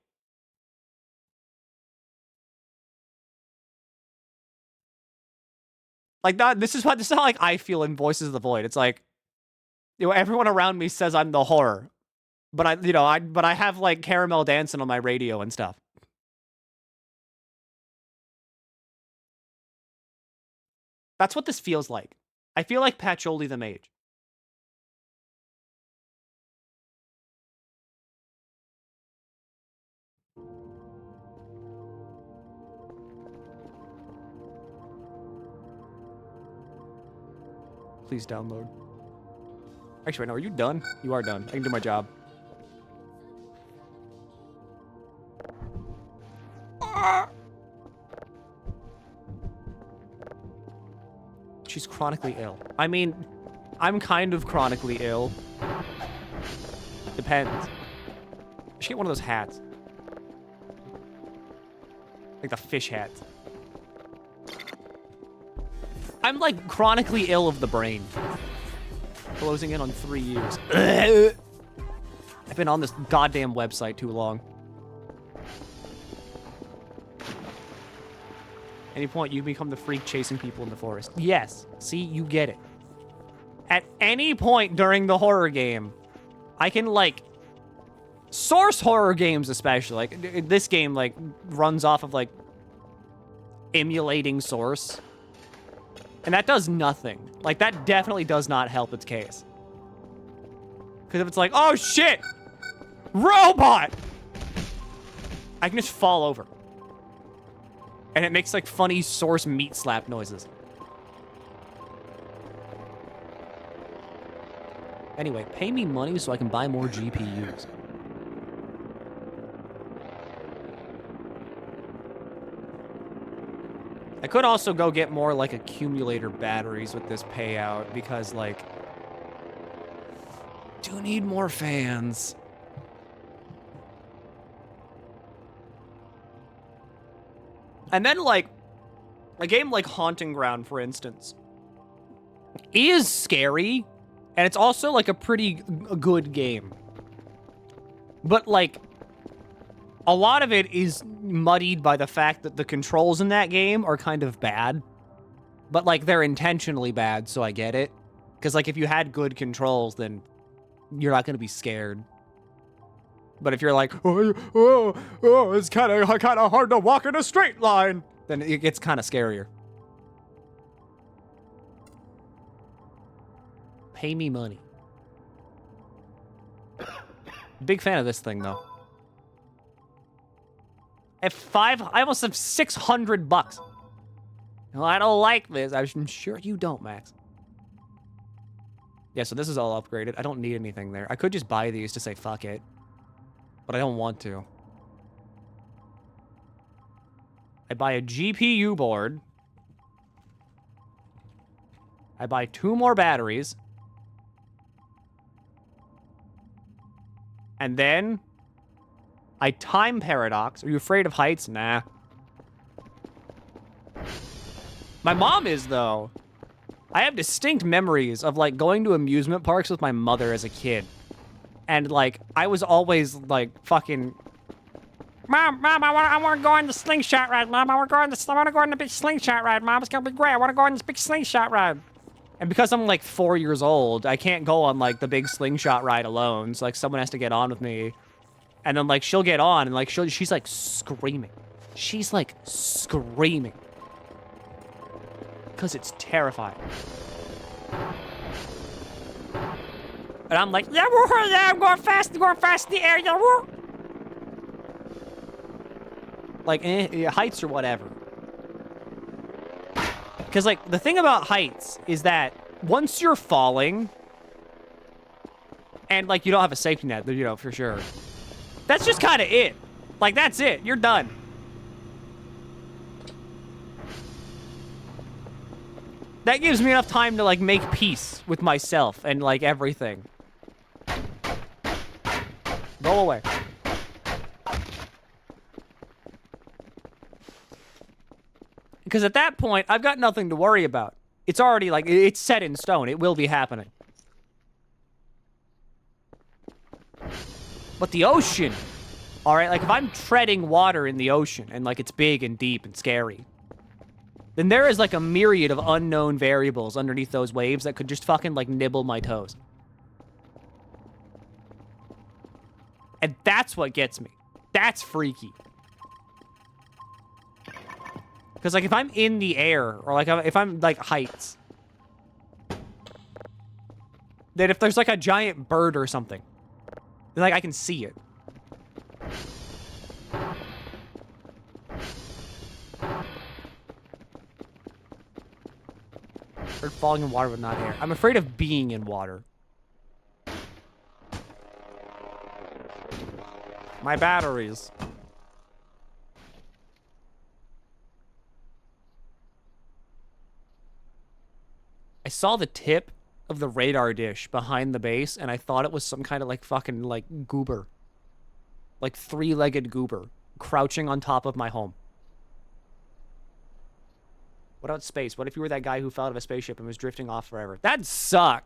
Like, this is how like I feel in Voices of the Void. It's like, you know, everyone around me says I'm the horror. But I have like Caramel dancing on my radio and stuff. That's what this feels like. I feel like Patchouli the Mage. Please download. Actually, wait, no, are you done? You are done. I can do my job. She's chronically ill. I mean, I'm kind of chronically ill. Depends. I should get one of those hats. Like the fish hats. I'm like chronically ill of the brain. Closing in on 3 years. I've been on this goddamn website too long. Any point, you become the freak chasing people in the forest. Yes. See, you get it. At any point during the horror game, I can, like... Source horror games, especially. Like, this game, like, runs off of, like... emulating Source. And that does nothing. Like, that definitely does not help its case. Because if it's like, oh, shit! Robot! I can just fall over. And it makes, like, funny Source meat slap noises. Anyway, pay me money so I can buy more GPUs. I could also go get more, like, accumulator batteries with this payout, because, like... do need more fans. And then, like, a game like Haunting Ground, for instance, is scary, and it's also, like, a pretty good game. But, like, a lot of it is muddied by the fact that the controls in that game are kind of bad. But, like, they're intentionally bad, so I get it. Because, like, if you had good controls, then you're not going to be scared. But if you're like, it's kind of hard to walk in a straight line, then it gets kind of scarier. Pay me money. Big fan of this thing, though. I almost have $600. Well, I don't like this. I'm sure you don't, Max. Yeah, so this is all upgraded. I don't need anything there. I could just buy these to say fuck it. But I don't want to. I buy a GPU board. I buy 2 more batteries. And then I time paradox. Are you afraid of heights? Nah. My mom is, though. I have distinct memories of, like, going to amusement parks with my mother as a kid. And, like, I was always, like, fucking... Mom, I want to go on the slingshot ride, Mom. I want to go on the big slingshot ride, Mom. It's going to be great. I want to go on this big slingshot ride. And because I'm, like, 4 years old, I can't go on, like, the big slingshot ride alone. So, like, someone has to get on with me. And then, like, she'll get on, and, like, she's, like, screaming. She's, like, screaming. because it's terrifying. And I'm like, yeah, I'm going fast in the air, yeah, woo. Like, heights or whatever. Because, like, the thing about heights is that once you're falling, and, like, you don't have a safety net, you know, for sure. That's just kind of it. Like, that's it. You're done. That gives me enough time to, like, make peace with myself and, like, everything. Go away. Because at that point, I've got nothing to worry about. It's already, like, it's set in stone. It will be happening. But the ocean, all right? Like, if I'm treading water in the ocean and, like, it's big and deep and scary, then there is, like, a myriad of unknown variables underneath those waves that could just fucking, like, nibble my toes. And that's what gets me. That's freaky. Because, like, if I'm in the air, or, like, if I'm, like, heights, then if there's, like, a giant bird or something, then, like, I can see it. Or falling in water but not air. I'm afraid of being in water. My batteries. I saw the tip of the radar dish behind the base, and I thought it was some kind of, like, fucking, like, goober. Like, three-legged goober. Crouching on top of my home. What about space? What if you were that guy who fell out of a spaceship and was drifting off forever? That'd suck.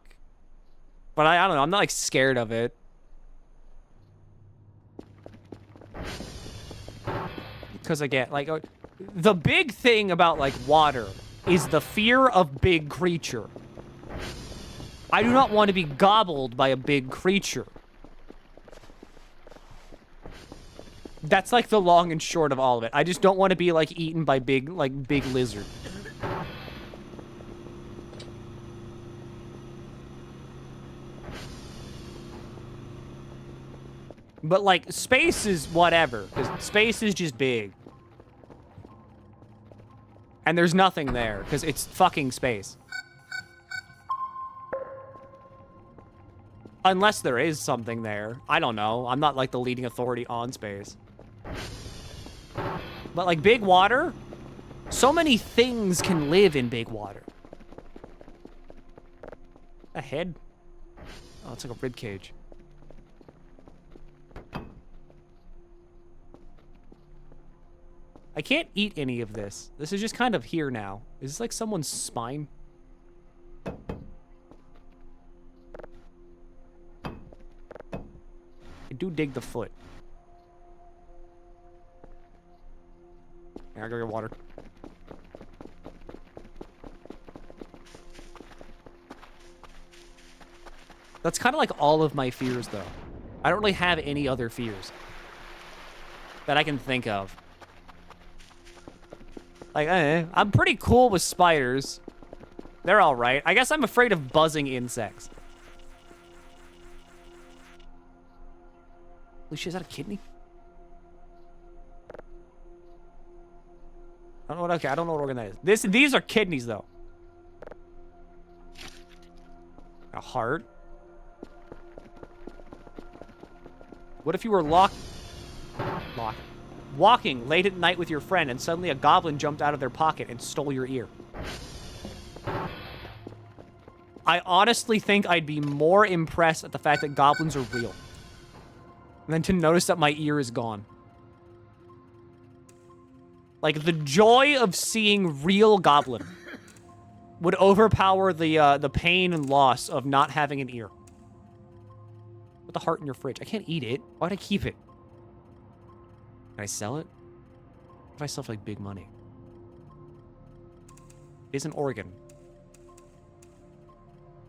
But I don't know. I'm not, like, scared of it. Because, again, like, the big thing about, like, water is the fear of big creature. I do not want to be gobbled by a big creature. That's, like, the long and short of all of it. I just don't want to be, like, eaten by big lizard. But, like, space is whatever, because space is just big. And there's nothing there, because it's fucking space. Unless there is something there. I don't know. I'm not, like, the leading authority on space. But, like, big water? So many things can live in big water. A head? Oh, it's like a rib cage. I can't eat any of this. This is just kind of here now. Is this like someone's spine? I do dig the foot. Yeah, I gotta get water. That's kind of like all of my fears, though. I don't really have any other fears that I can think of. Like, I'm pretty cool with spiders. They're all right. I guess I'm afraid of buzzing insects. Holy shit, is that a kidney? I don't know what, okay, I don't know what organ that is. These are kidneys, though. A heart. What if you were walking late at night with your friend and suddenly a goblin jumped out of their pocket and stole your ear? I honestly think I'd be more impressed at the fact that goblins are real than to notice that my ear is gone. Like, the joy of seeing real goblin would overpower the pain and loss of not having an ear. Put the heart in your fridge. I can't eat it. Why'd I keep it? Can I sell it? What if I sell for, like, big money? It is an organ.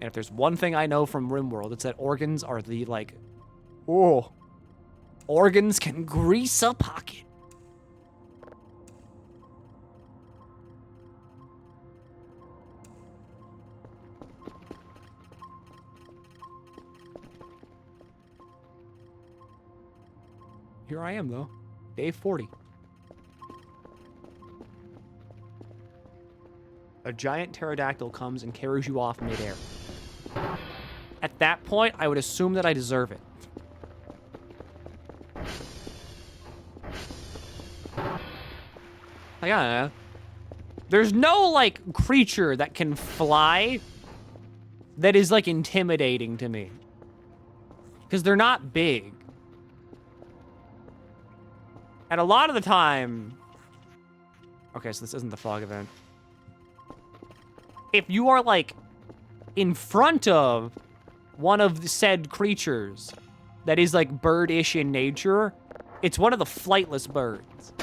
And if there's one thing I know from RimWorld, it's that organs are the, like... Oh. Organs can grease a pocket. Here I am, though. Day 40. A giant pterodactyl comes and carries you off midair. At that point, I would assume that I deserve it. Yeah. There's no, like, creature that can fly that is, like, intimidating to me. Because they're not big. And a lot of the time... Okay, so this isn't the fog event. If you are, like, in front of one of the said creatures that is, like, birdish in nature, it's one of the flightless birds.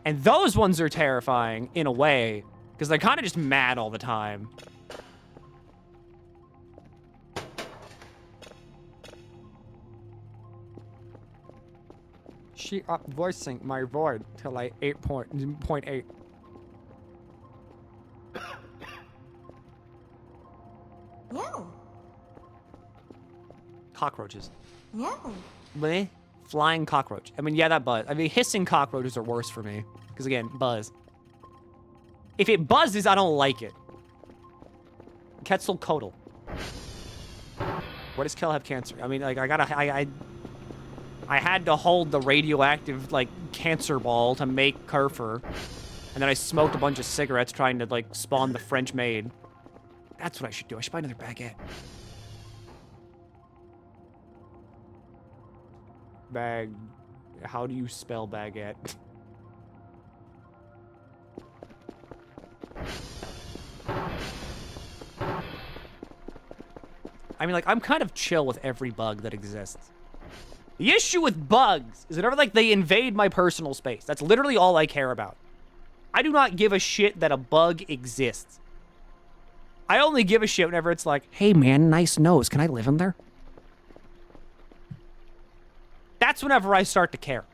And those ones are terrifying, in a way, because they're kind of just mad all the time. She up voicing my void to like 8.8. No. Cockroaches. No. Bleh. Flying cockroach. I mean, yeah, that buzz. I mean, hissing cockroaches are worse for me. Because, again, buzz. If it buzzes, I don't like it. Quetzalcoatl. What does Kel have cancer? I mean, like, I had to hold the radioactive, like, cancer ball to make Kerfur. And then I smoked a bunch of cigarettes trying to, like, spawn the French maid. That's what I should do. I should buy another baguette. How do you spell baguette? I mean, like, I'm kind of chill with every bug that exists. The issue with bugs is whenever, like, they invade my personal space. That's literally all I care about. I do not give a shit that a bug exists. I only give a shit whenever it's like, hey, man, nice nose. Can I live in there? That's whenever I start to care.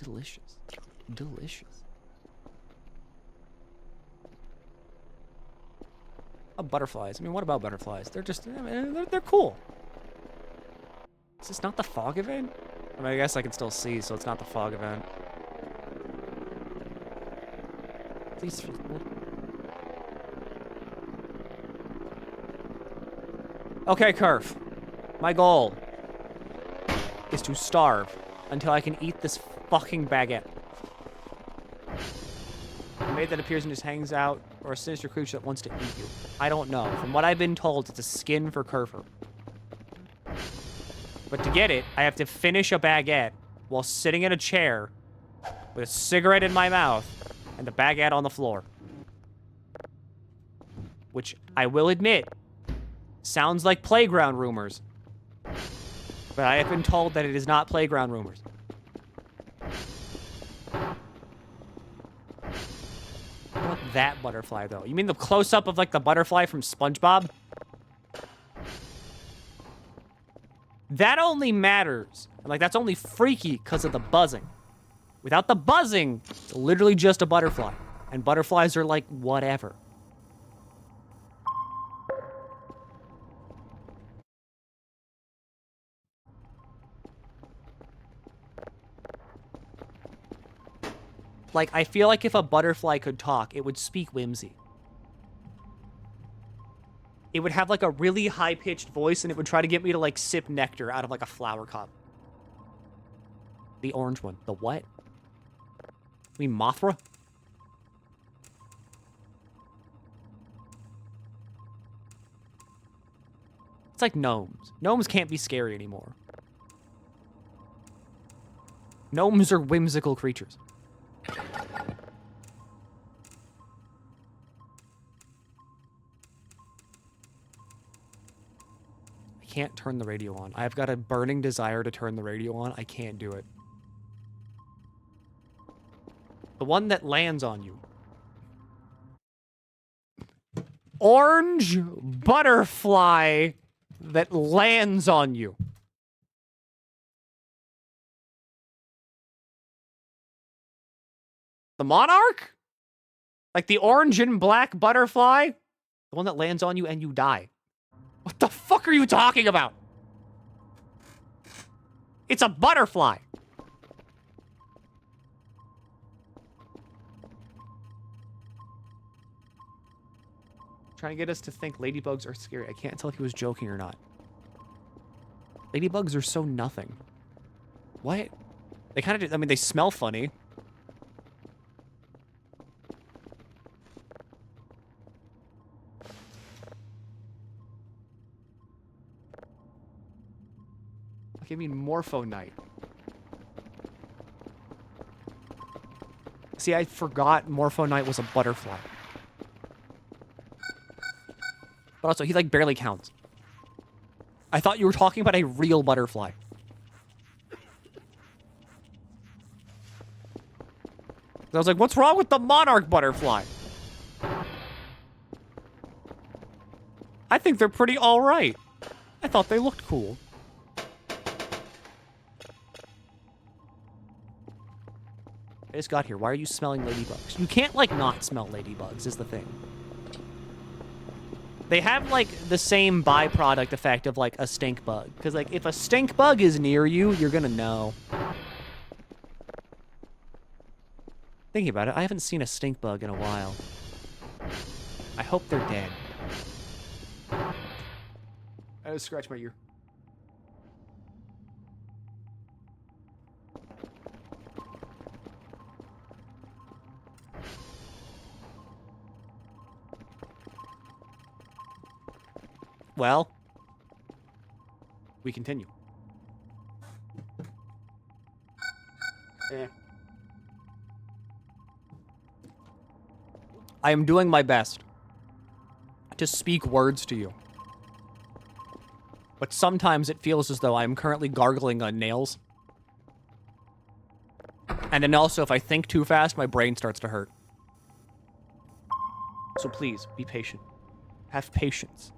Delicious. Delicious. Oh, butterflies. I mean, what about butterflies? They're just, I mean, they're cool. Is this not the fog event? I mean, I guess I can still see, so it's not the fog event. Please. Okay, Kerf. My goal is to starve until I can eat this fucking baguette. A maid that appears and just hangs out, or a sinister creature that wants to eat you. I don't know. From what I've been told, it's a skin for Kerfur. But to get it, I have to finish a baguette while sitting in a chair with a cigarette in my mouth and the baguette on the floor. Which, I will admit, sounds like playground rumors. But I have been told that it is not playground rumors. What about that butterfly, though? You mean the close-up of, like, the butterfly from SpongeBob? That only matters. Like, that's only freaky because of the buzzing. Without the buzzing, it's literally just a butterfly. And butterflies are like, whatever. Like, I feel like if a butterfly could talk, it would speak whimsy. It would have, like, a really high-pitched voice, and it would try to get me to, like, sip nectar out of, like, a flower cup. The orange one. The what? You mean Mothra? It's like gnomes. Gnomes can't be scary anymore. Gnomes are whimsical creatures. I can't turn the radio on. I've got a burning desire to turn the radio on. I can't do it. The one that lands on you. Orange butterfly that lands on you. The monarch? Like the orange and black butterfly? The one that lands on you and you die. What the fuck are you talking about? It's a butterfly. Trying to get us to think ladybugs are scary. I can't tell if he was joking or not. Ladybugs are so nothing. What? They kind of, I mean, they smell funny. Give me Morpho Night. See, I forgot Morpho Night was a butterfly. But also, he like barely counts. I thought you were talking about a real butterfly. I was like, what's wrong with the monarch butterfly? I think they're pretty alright. I thought they looked cool. I just got here. Why are you smelling ladybugs? You can't, like, not smell ladybugs, is the thing. They have, like, the same byproduct effect of, like, a stink bug. Because, like, if a stink bug is near you, you're gonna know. Thinking about it, I haven't seen a stink bug in a while. I hope they're dead. I just scratched my ear. Well, we continue. I am doing my best to speak words to you. But sometimes it feels as though I am currently gargling on nails. And then also, if I think too fast, my brain starts to hurt. So please, be patient. Have patience.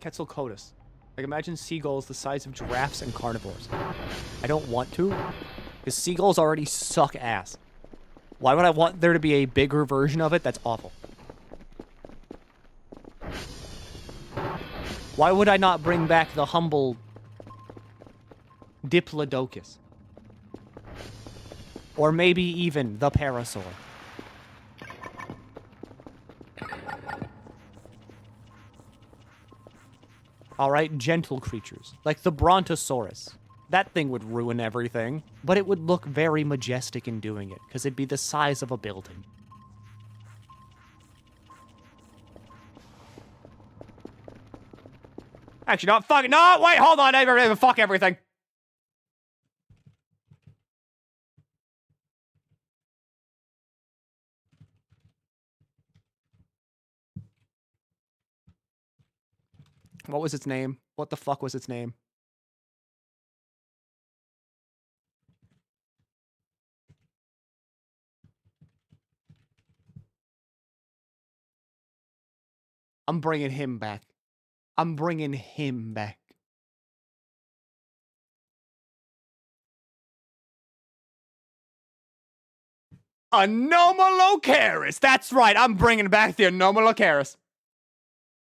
Quetzalcoatlus. Like, imagine seagulls the size of giraffes and carnivores. I don't want to, because seagulls already suck ass. Why would I want there to be a bigger version of it? That's awful. Why would I not bring back the humble Diplodocus? Or maybe even the parasaur. Alright, gentle creatures, like the Brontosaurus. That thing would ruin everything, but it would look very majestic in doing it, because it'd be the size of a building. Actually, no, fuck it. No, wait, hold on. Fuck everything. What was its name? What the fuck was its name? I'm bringing him back. I'm bringing him back. Anomalocaris. That's right. I'm bringing back the Anomalocaris.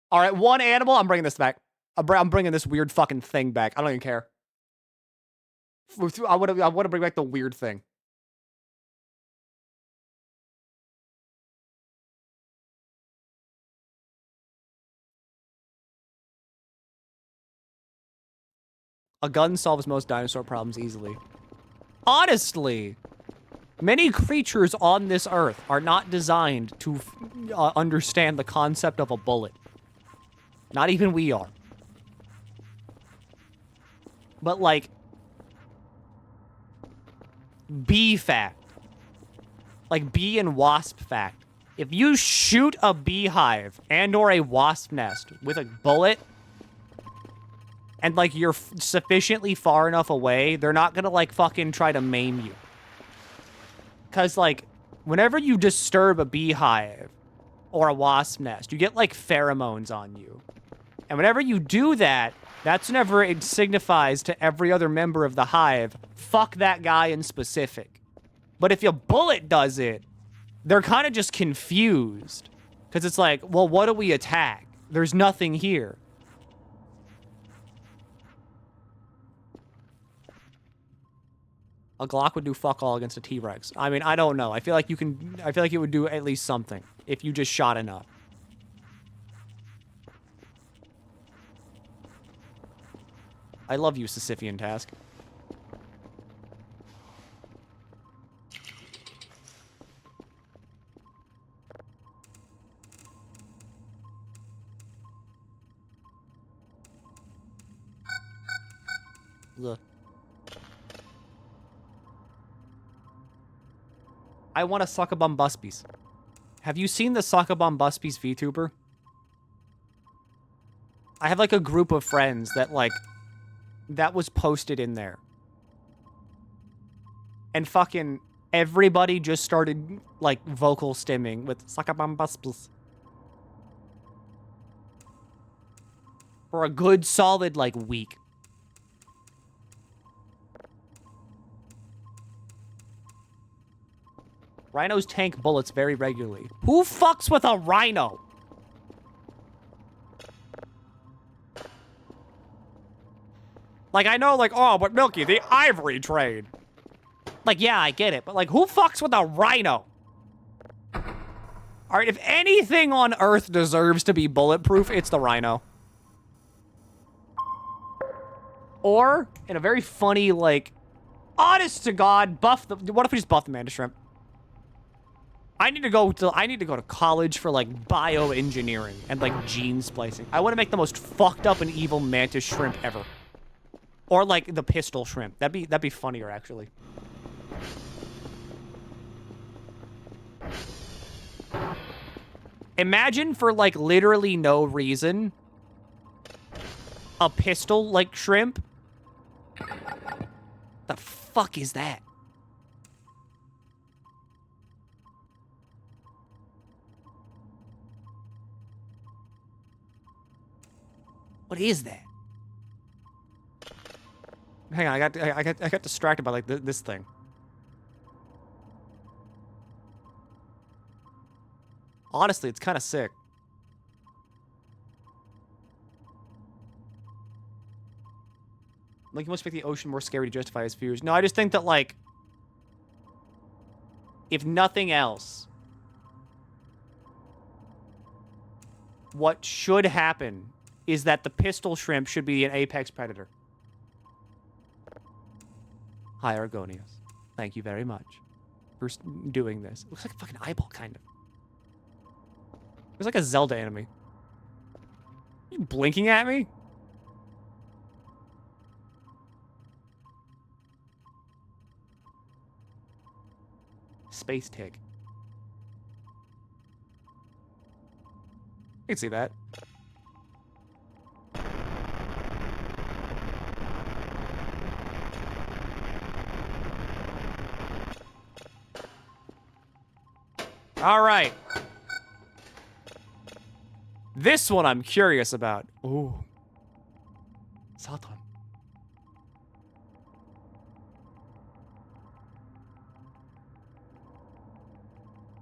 All right, one animal. I'm bringing this back. I'm bringing this weird fucking thing back. I don't even care. I want to bring back the weird thing. A gun solves most dinosaur problems easily. Honestly, many creatures on this earth are not designed to understand the concept of a bullet. Not even we are. But, like, bee fact. Like, bee and wasp fact. If you shoot a beehive and or a wasp nest with a bullet, and, like, you're sufficiently far enough away, they're not gonna, like, fucking try to maim you. Because, like, whenever you disturb a beehive or a wasp nest, you get, like, pheromones on you. And whenever you do that, That's whenever it signifies to every other member of the hive, fuck that guy in specific. But if your bullet does it, they're kind of just confused. Because it's like, well, what do we attack? There's nothing here. A Glock would do fuck all against a T-Rex. I mean, I don't know. I feel like it would do at least something if you just shot enough. I love you, Sisyphean task. Look. I want a Succubum Buspies. Have you seen the Succubum Buspies VTuber? I have like a group of friends that like that was posted in there. And fucking everybody just started like vocal stimming with Succubum Buspies. For a good solid like week. Rhinos tank bullets very regularly. Who fucks with a rhino? Like, I know, like, oh, but Milky, the ivory trade. Like, yeah, I get it. But, like, who fucks with a rhino? Alright, if anything on Earth deserves to be bulletproof, it's the rhino. Or, in a very funny, like, honest to God, buff the... What if we just buff the Manta Shrimp? I need to go to college for like bioengineering and like gene splicing. I want to make the most fucked up and evil mantis shrimp ever. Or like the pistol shrimp. That'd be funnier actually. Imagine for like literally no reason a pistol like shrimp. The fuck is that? What is that? Hang on, I got distracted by like this thing. Honestly, it's kind of sick. Like, you must make the ocean more scary to justify his fears. No, I just think that like, if nothing else, what should happen is that the pistol shrimp should be an apex predator. Hi, Argonius. Thank you very much for doing this. It looks like a fucking eyeball, kind of. It's like a Zelda enemy. Are you blinking at me? Space tick. I can see that. All right. This one I'm curious about. Ooh. Satan.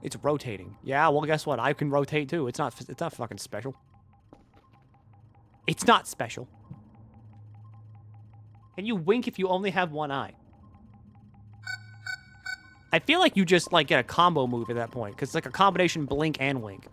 It's rotating. Yeah, well, guess what? I can rotate too. It's not fucking special. It's not special. Can you wink if you only have one eye? I feel like you just, like, get a combo move at that point, because it's like a combination blink and wink.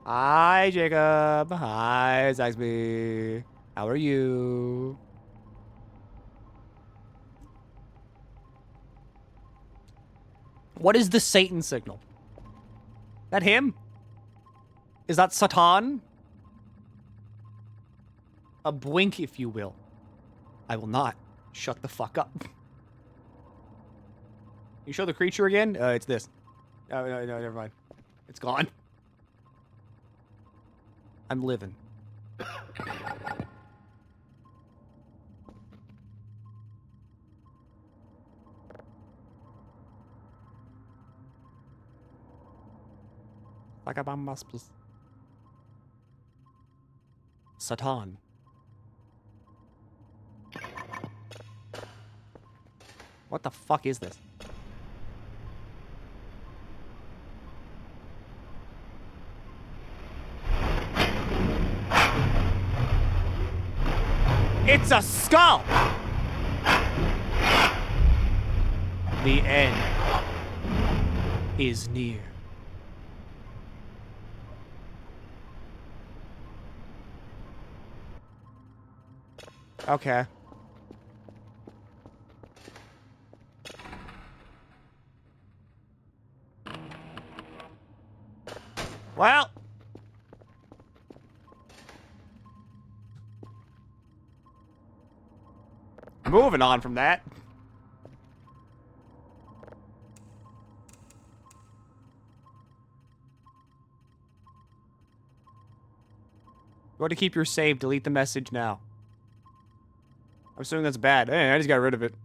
Hi, Jacob. Hi, Zaxby. How are you? What is the Satan signal? That him? Is that Satan? A blink, if you will. I will not. Shut the fuck up. You show the creature again? It's this. Oh, no, never mind. It's gone. I'm living. Vagabambaspus. Satan. What the fuck is this? It's a skull! The end is near. Okay. Well. Moving on from that. Go to keep your save. Delete the message now. I'm assuming that's bad. Hey, I just got rid of it.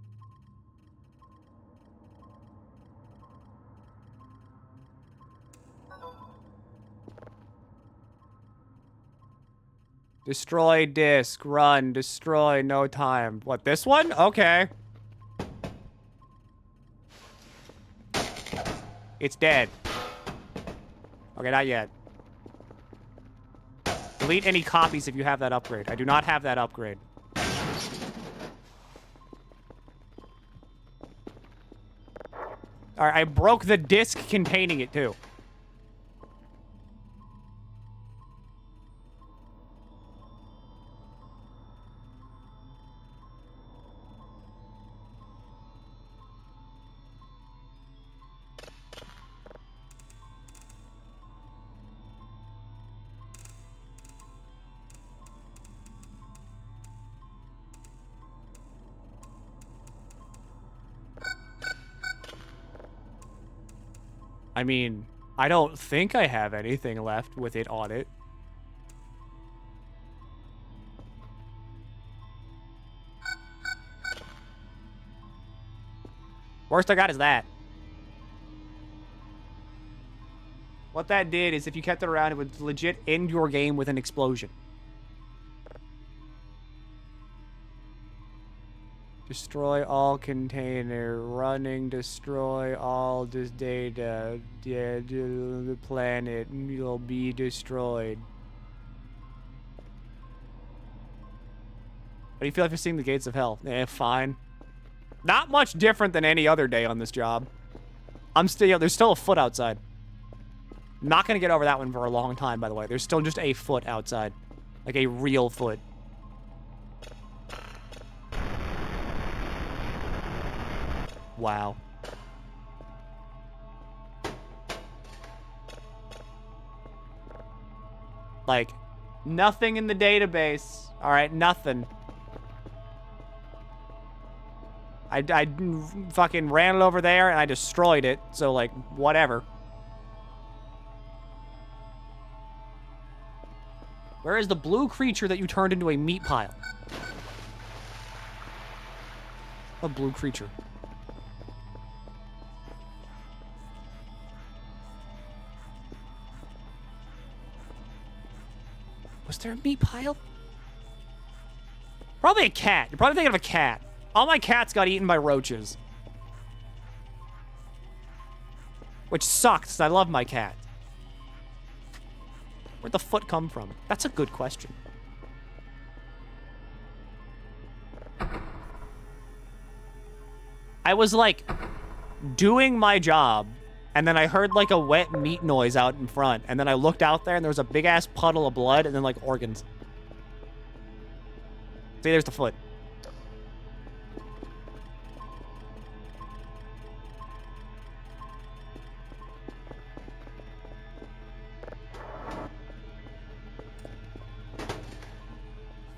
Destroy disk. Run. Destroy. No time. What, this one? Okay. It's dead. Okay, not yet. Delete any copies if you have that upgrade. I do not have that upgrade. Alright, I broke the disk containing it, too. I mean, I don't think I have anything left with it on it. Worst I got is that. What that did is if you kept it around, it would legit end your game with an explosion. Destroy all container. Running. Destroy all this data. The planet will be destroyed. How do you feel after seeing the gates of hell? Eh, fine. Not much different than any other day on this job. I'm still, you know, there's still a foot outside. Not gonna get over that one for a long time, by the way. There's still just a foot outside. Like a real foot. Wow. Like, nothing in the database. Alright, nothing. I fucking ran it over there and I destroyed it. So, like, whatever. Where is the blue creature that you turned into a meat pile? A blue creature. Was there a meat pile? Probably a cat. You're probably thinking of a cat. All my cats got eaten by roaches. Which sucks, I love my cat. Where'd the foot come from? That's a good question. I was, like, doing my job, and then I heard, like, a wet meat noise out in front, and then I looked out there, and there was a big-ass puddle of blood, and then, like, organs. See, there's the foot.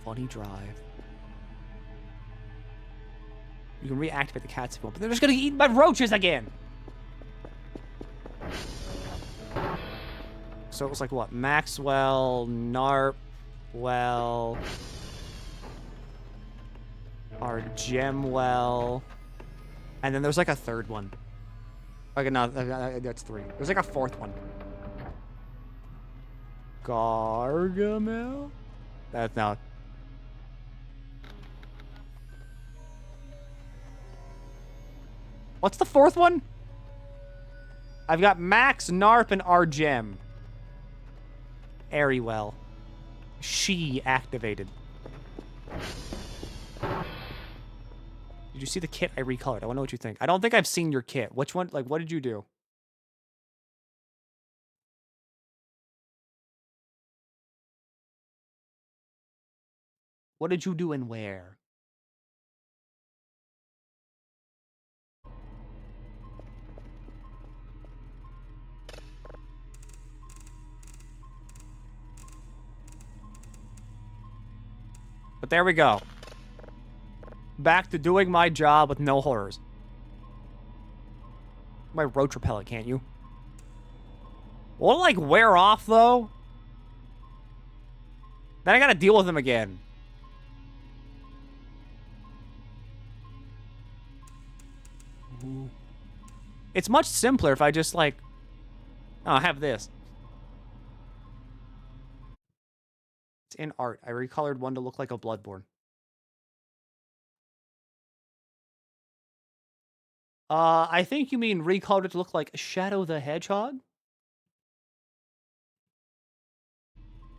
Funny drive. You can reactivate the cats if you want, but they're just gonna get eaten by roaches again! So it was like, what? Maxwell, Narpwell, our Gemwell, and then there's like a third one. Okay, no, that's three. There's like a fourth one. Gargamel? That's not. What's the fourth one? I've got Max, Narp, and Argem. Ariwell. She activated. Did you see the kit I recolored? I want to know what you think. I don't think I've seen your kit. Which one? Like, what did you do? What did you do and where? But there we go. Back to doing my job with no horrors. My roach repellent, can't you? Will it, like, wear off, though? Then I gotta deal with them again. Ooh. It's much simpler if I just, like... Oh, I have this. It's in art. I recolored one to look like a Bloodborne. I think you mean recolored it to look like Shadow the Hedgehog?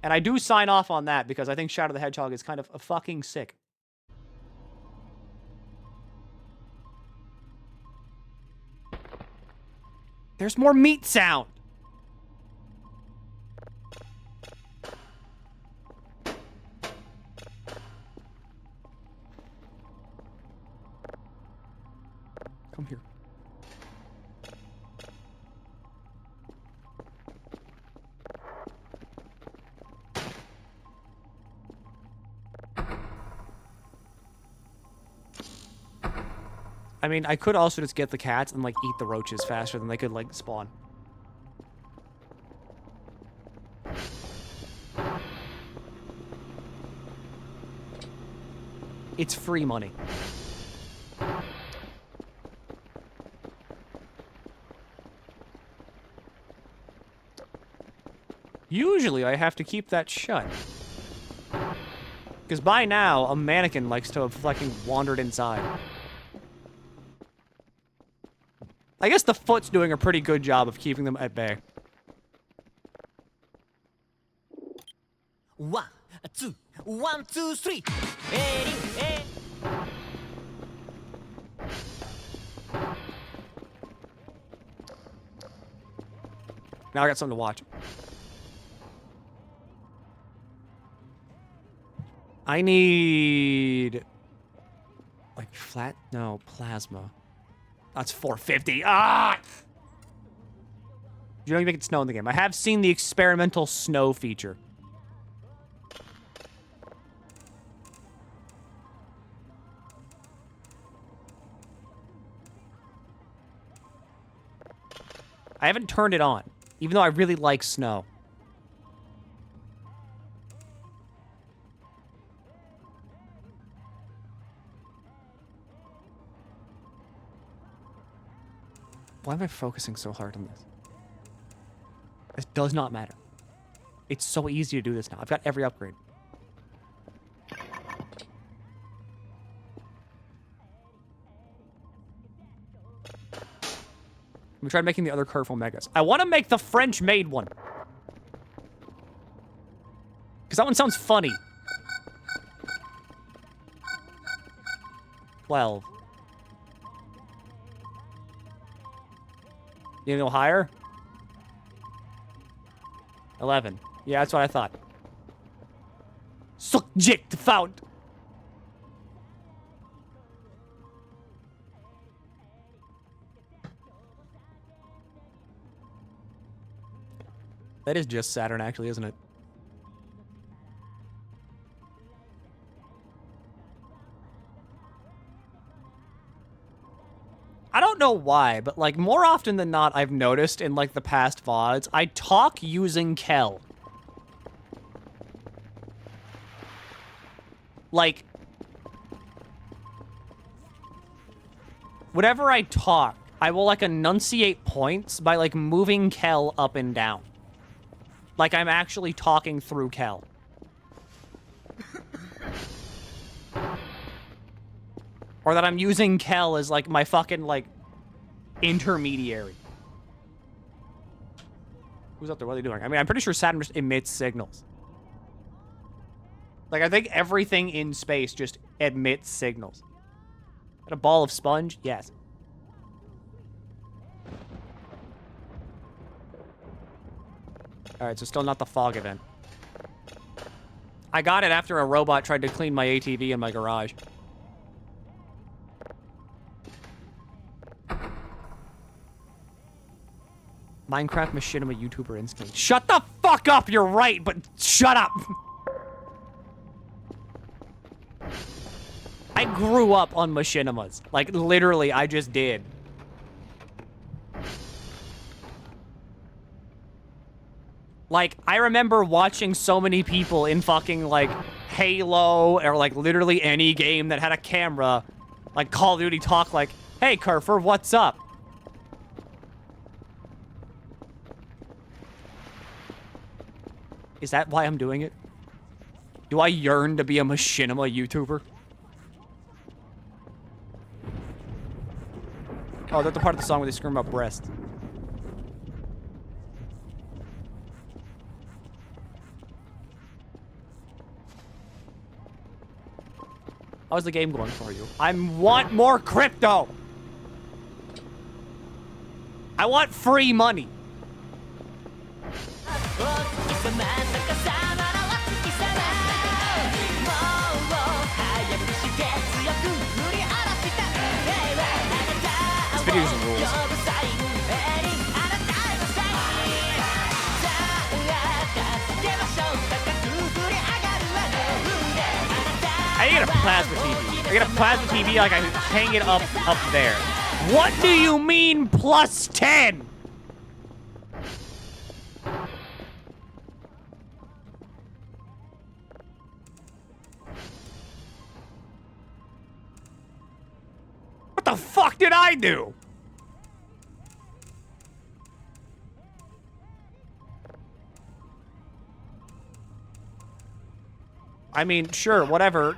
And I do sign off on that because I think Shadow the Hedgehog is kind of a fucking sick. There's more meat sound. Come here. I mean, I could also just get the cats and, like, eat the roaches faster than they could, like, spawn. It's free money. Usually, I have to keep that shut. Because by now, a mannequin likes to have fucking wandered inside. I guess the foot's doing a pretty good job of keeping them at bay. 1, 2, 1, 2, 3. Hey, hey. Now I got something to watch. I need... like, flat? No, plasma. That's 450. Ah! You don't even make it snow in the game. I have seen the experimental snow feature. I haven't turned it on, even though I really like snow. Why am I focusing so hard on this? This does not matter. It's so easy to do this now. I've got every upgrade. I'm trying making the other curve megas. I want to make the French-made one. Because that one sounds funny. 12. You need to go higher? 11. Yeah, that's what I thought. Subject found. That is just Saturn, actually, isn't it? I don't know why, but, like, more often than not, I've noticed in, like, the past VODs, I talk using Kel. Like, whenever I talk, I will, like, enunciate points by, like, moving Kel up and down. Like I'm actually talking through Kel. Or that I'm using Kel as, like, my fucking, like, intermediary. Who's up there? What are they doing? I mean, I'm pretty sure Saturn just emits signals. Like, I think everything in space just emits signals. Got a ball of sponge? Yes. Alright, so still not the fog event. I got it after a robot tried to clean my ATV in my garage. Minecraft Machinima YouTuber instinct. Shut the fuck up! You're right, but shut up! I grew up on Machinimas. Like, literally, I just did. Like, I remember watching so many people in fucking, like, Halo, or, like, literally any game that had a camera, like, Call of Duty talk like, hey, Kerfer, what's up? Is that why I'm doing it? Do I yearn to be a Machinima YouTuber? Oh, that's the part of the song where they scream about breasts. How's the game going for you? I want more crypto! I want free money. This video doesn't rules. I get a plasma TV. I get a plasma TV, like I hang it up there. What do you mean plus 10? What the fuck did I do? I mean, sure, whatever.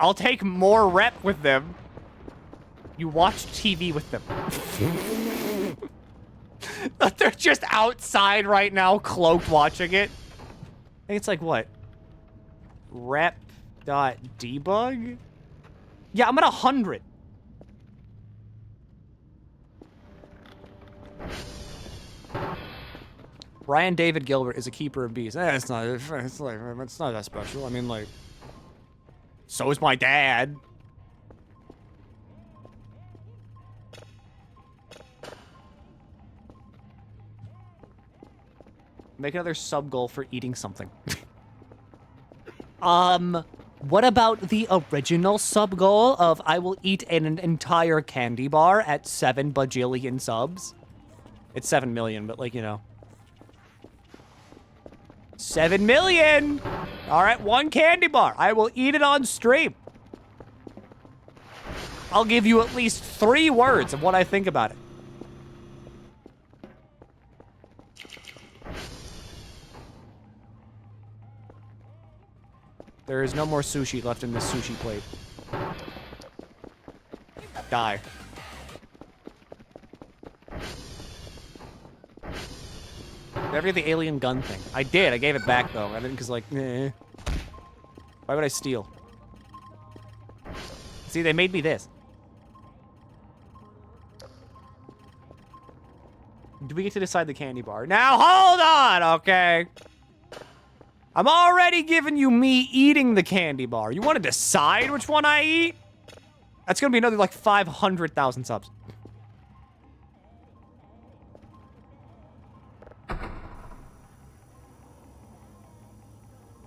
I'll take more rep with them. You watched TV with them. They're just outside right now, cloaked, watching it. I think it's like, what? Rep.debug? Yeah, I'm at 100. Ryan David Gilbert is a keeper of bees. It's not that special. I mean, like, so is my dad. Make another sub goal for eating something. What about the original sub goal of I will eat an entire candy bar at 7 bajillion subs? It's 7 million, but like, you know. 7 million! Alright, 1 candy bar. I will eat it on stream. I'll give you at least 3 words of what I think about it. There is no more sushi left in this sushi plate. Die. Did I ever get the alien gun thing? I did. I gave it back, though. I didn't, because, like, eh. Why would I steal? See, they made me this. Do we get to decide the candy bar? Now, hold on, okay? I'm already giving you me eating the candy bar. You want to decide which one I eat? That's going to be another, like, 500,000 subs.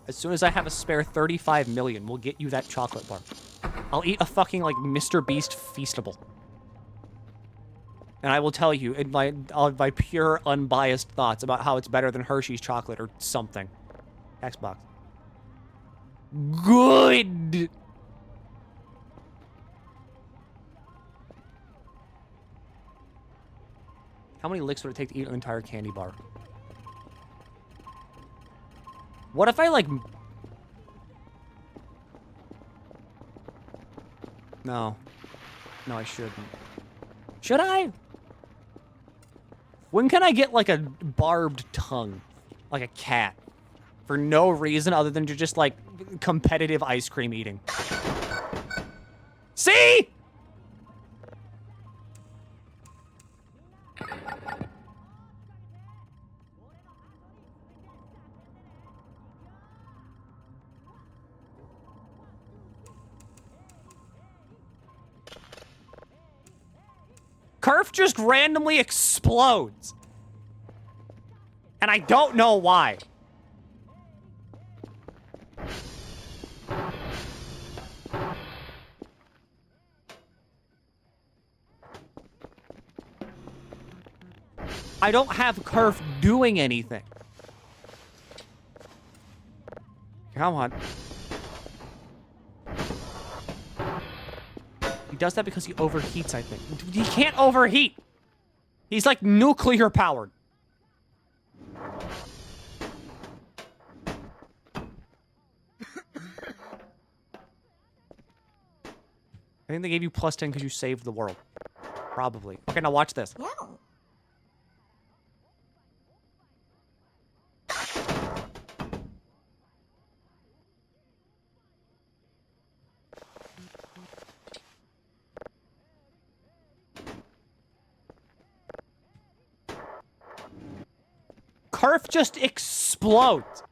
As soon as I have a spare 35 million, we'll get you that chocolate bar. I'll eat a fucking, like, Mr. Beast Feastable. And I will tell you in my pure, unbiased thoughts about how it's better than Hershey's chocolate or something. Xbox. Good! How many licks would it take to eat an entire candy bar? What if I, like... No. No, I shouldn't. Should I? When can I get, like, a barbed tongue? Like a cat. For no reason other than to just, like, competitive ice cream eating. See? Kerf just randomly explodes. And I don't know why. I don't have Kerf doing anything. Come on. He does that because he overheats, I think. He can't overheat. He's like nuclear powered. I think they gave you plus 10 because you saved the world. Probably. Okay, now watch this. Yeah. Kerf just explodes.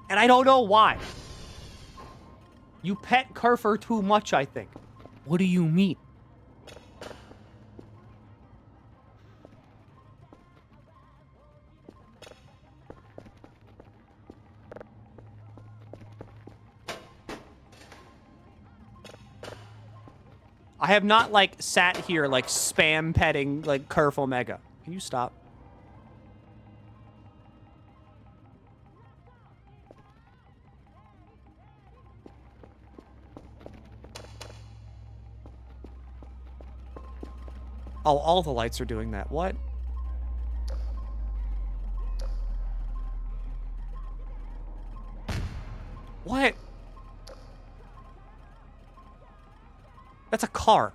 And I don't know why. You pet Kerfer too much, I think. What do you mean? I have not, like, sat here, like, spam petting, like, Kerf Omega. Can you stop? Oh, all the lights are doing that. What? What? That's a car.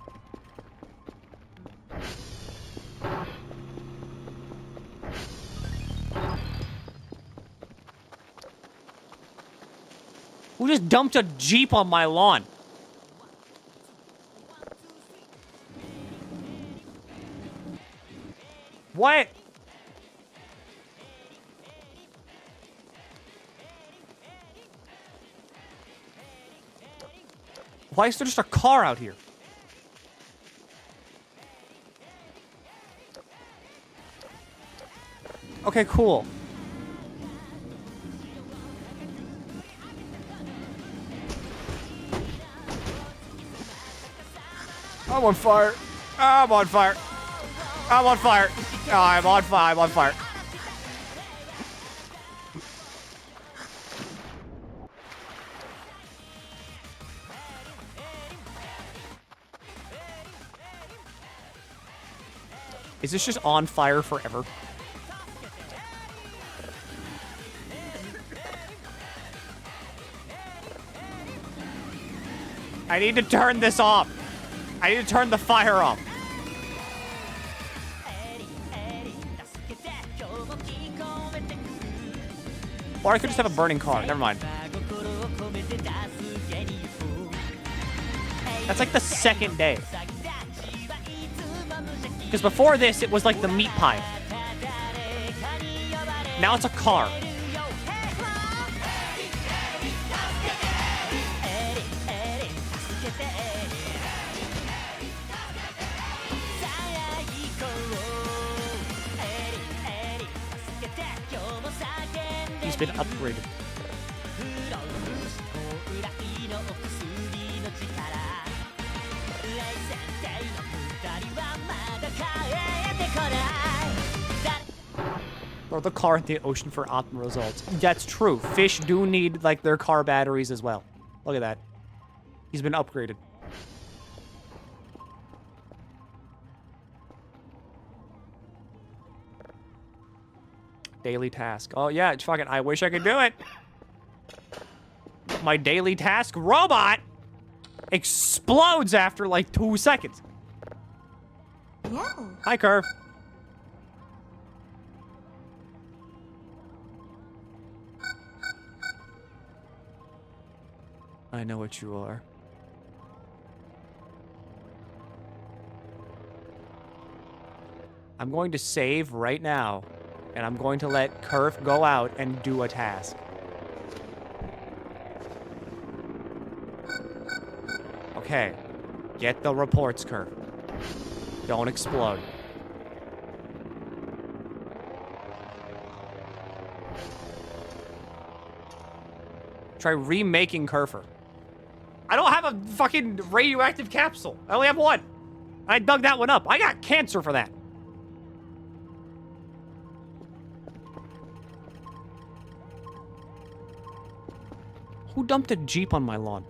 Who just dumped a Jeep on my lawn? What? Why is there just a car out here? Okay, cool. I'm on fire. I'm on fire. I'm on fire. Oh, I'm on fire. I'm on fire. Is this just on fire forever? I need to turn this off. I need to turn the fire off. Or I could just have a burning car. Never mind. That's like the second day. Because before this, it was like the meat pie. Now it's a car. He's been upgraded. Throw the car in the ocean for optimal results. That's true. Fish do need, like, their car batteries as well. Look at that. He's been upgraded. Daily task. Oh, yeah, it's fucking... I wish I could do it. My daily task robot explodes after, like, 2 seconds. Whoa. Hi, Curve. I know what you are. I'm going to save right now, and I'm going to let Curve go out and do a task. Okay. Get the reports, Curve. Don't explode. Try remaking Kerfer. I don't have a fucking radioactive capsule. I only have one. I dug that one up. I got cancer for that. Who dumped a Jeep on my lawn?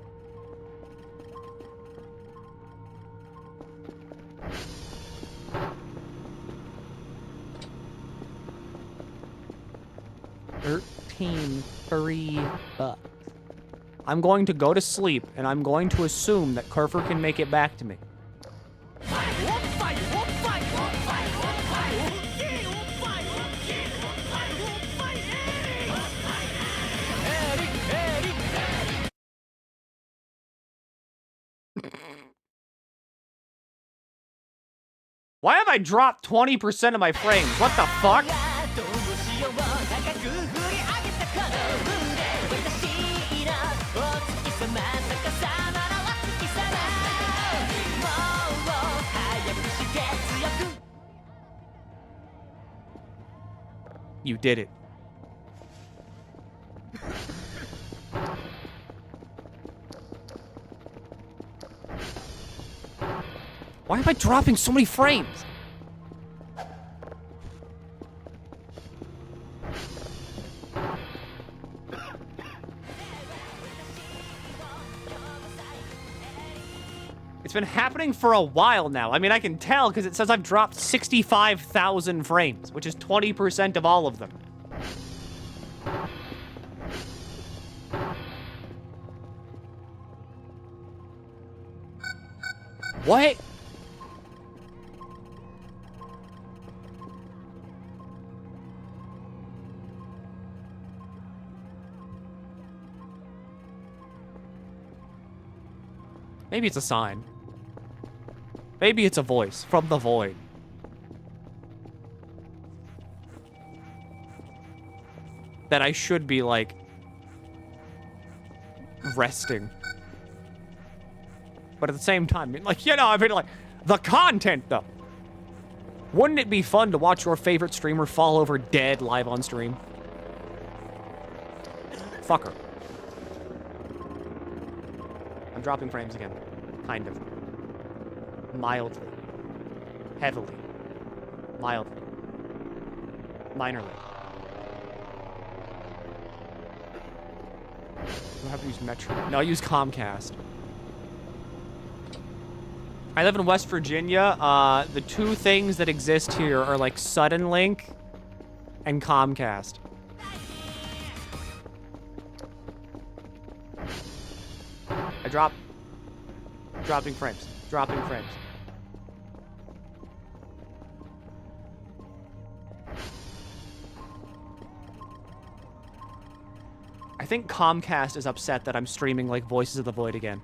$13.03. I'm going to go to sleep, and I'm going to assume that Kerfer can make it back to me. Why have I dropped 20% of my frames? What the fuck? You did it. Why am I dropping so many frames? It's been happening for a while now. I mean, I can tell because it says I've dropped 65,000 frames, which is 20% of all of them. What? Maybe it's a sign. Maybe it's a voice from the void. That I should be, like, resting. But at the same time, like, you know, I mean, like, the content, though. Wouldn't it be fun to watch your favorite streamer fall over dead live on stream? Fucker. I'm dropping frames again. Kind of. Mildly. Heavily. Mildly. Minorly. I have to use Metro. No, I use Comcast. I live in West Virginia. The two things that exist here are like Sudden Link and Comcast. Dropping frames. Dropping frames. I think Comcast is upset that I'm streaming like Voices of the Void again.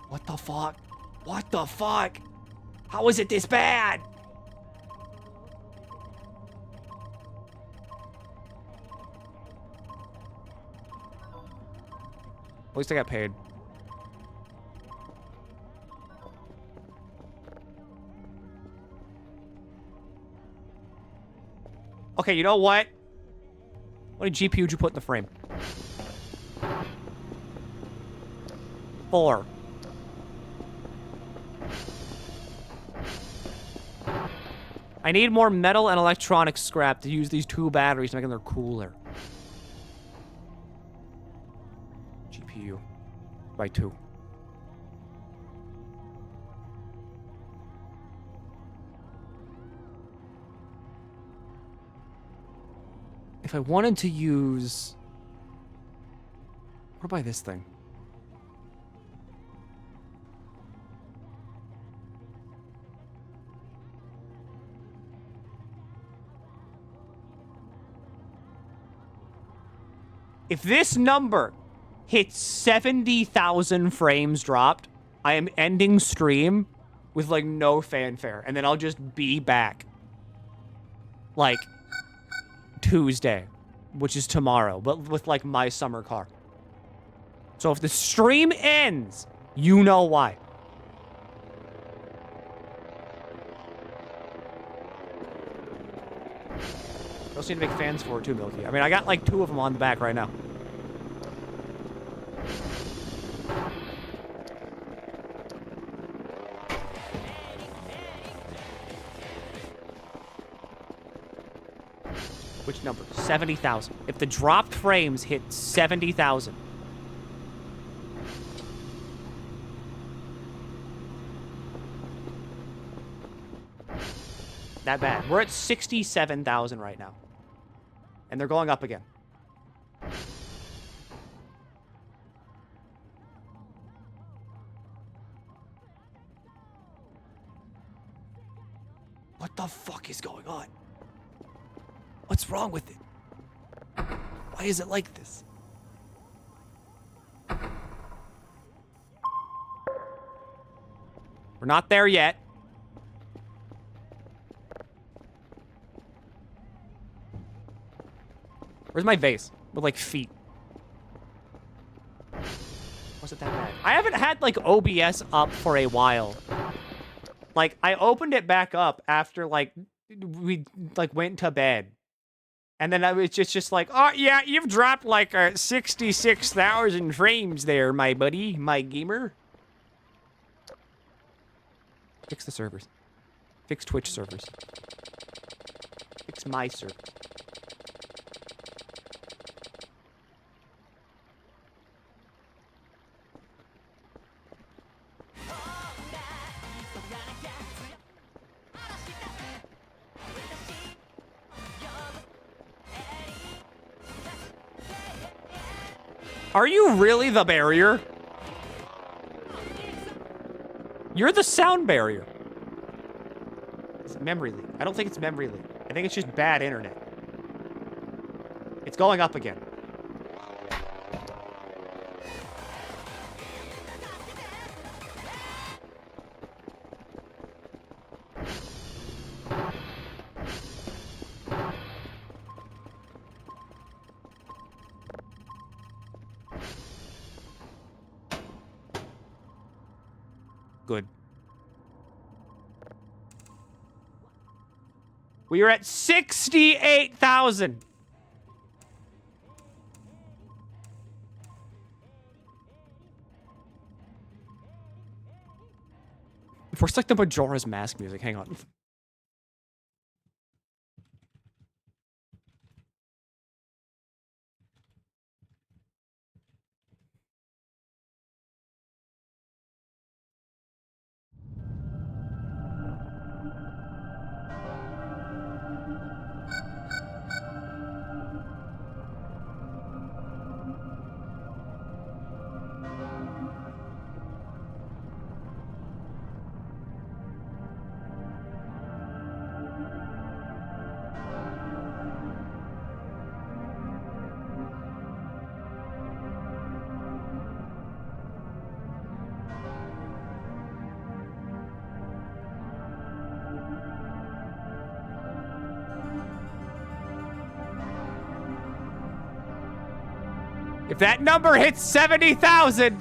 What the fuck? What the fuck? How is it this bad? At least I got paid. Okay, you know what? What GPU did you put in the frame? 4. I need more metal and electronic scrap to use these 2 batteries to make them cooler. GPU. By 2. If I wanted to use... What about this thing? If this number hits 70,000 frames dropped, I am ending stream with, like, no fanfare. And then I'll just be back. Like, Tuesday, which is tomorrow, but with, like, my summer car. So if the stream ends, you know why. I also need to make fans for it too, Milky. I mean, I got like 2 of them on the back right now. Which number? 70,000. If the dropped frames hit 70,000. That bad. We're at 67,000 right now. And they're going up again. What the fuck is going on? What's wrong with it? Why is it like this? We're not there yet. Where's my vase? With, like, feet. Was it that bad? I haven't had, like, OBS up for a while. Like, I opened it back up after, like, we, like, went to bed. And then I was just like, oh, yeah, you've dropped, like, 66,000 frames there, my buddy, my gamer. Fix the servers. Fix Twitch servers. Fix my servers. Are you really the barrier? You're the sound barrier. Is it memory leak? I don't think it's memory leak. I think it's just bad internet. It's going up again. Good. We are at 68,000. First, like the Majora's Mask music. Hang on. If that number hits 70,000,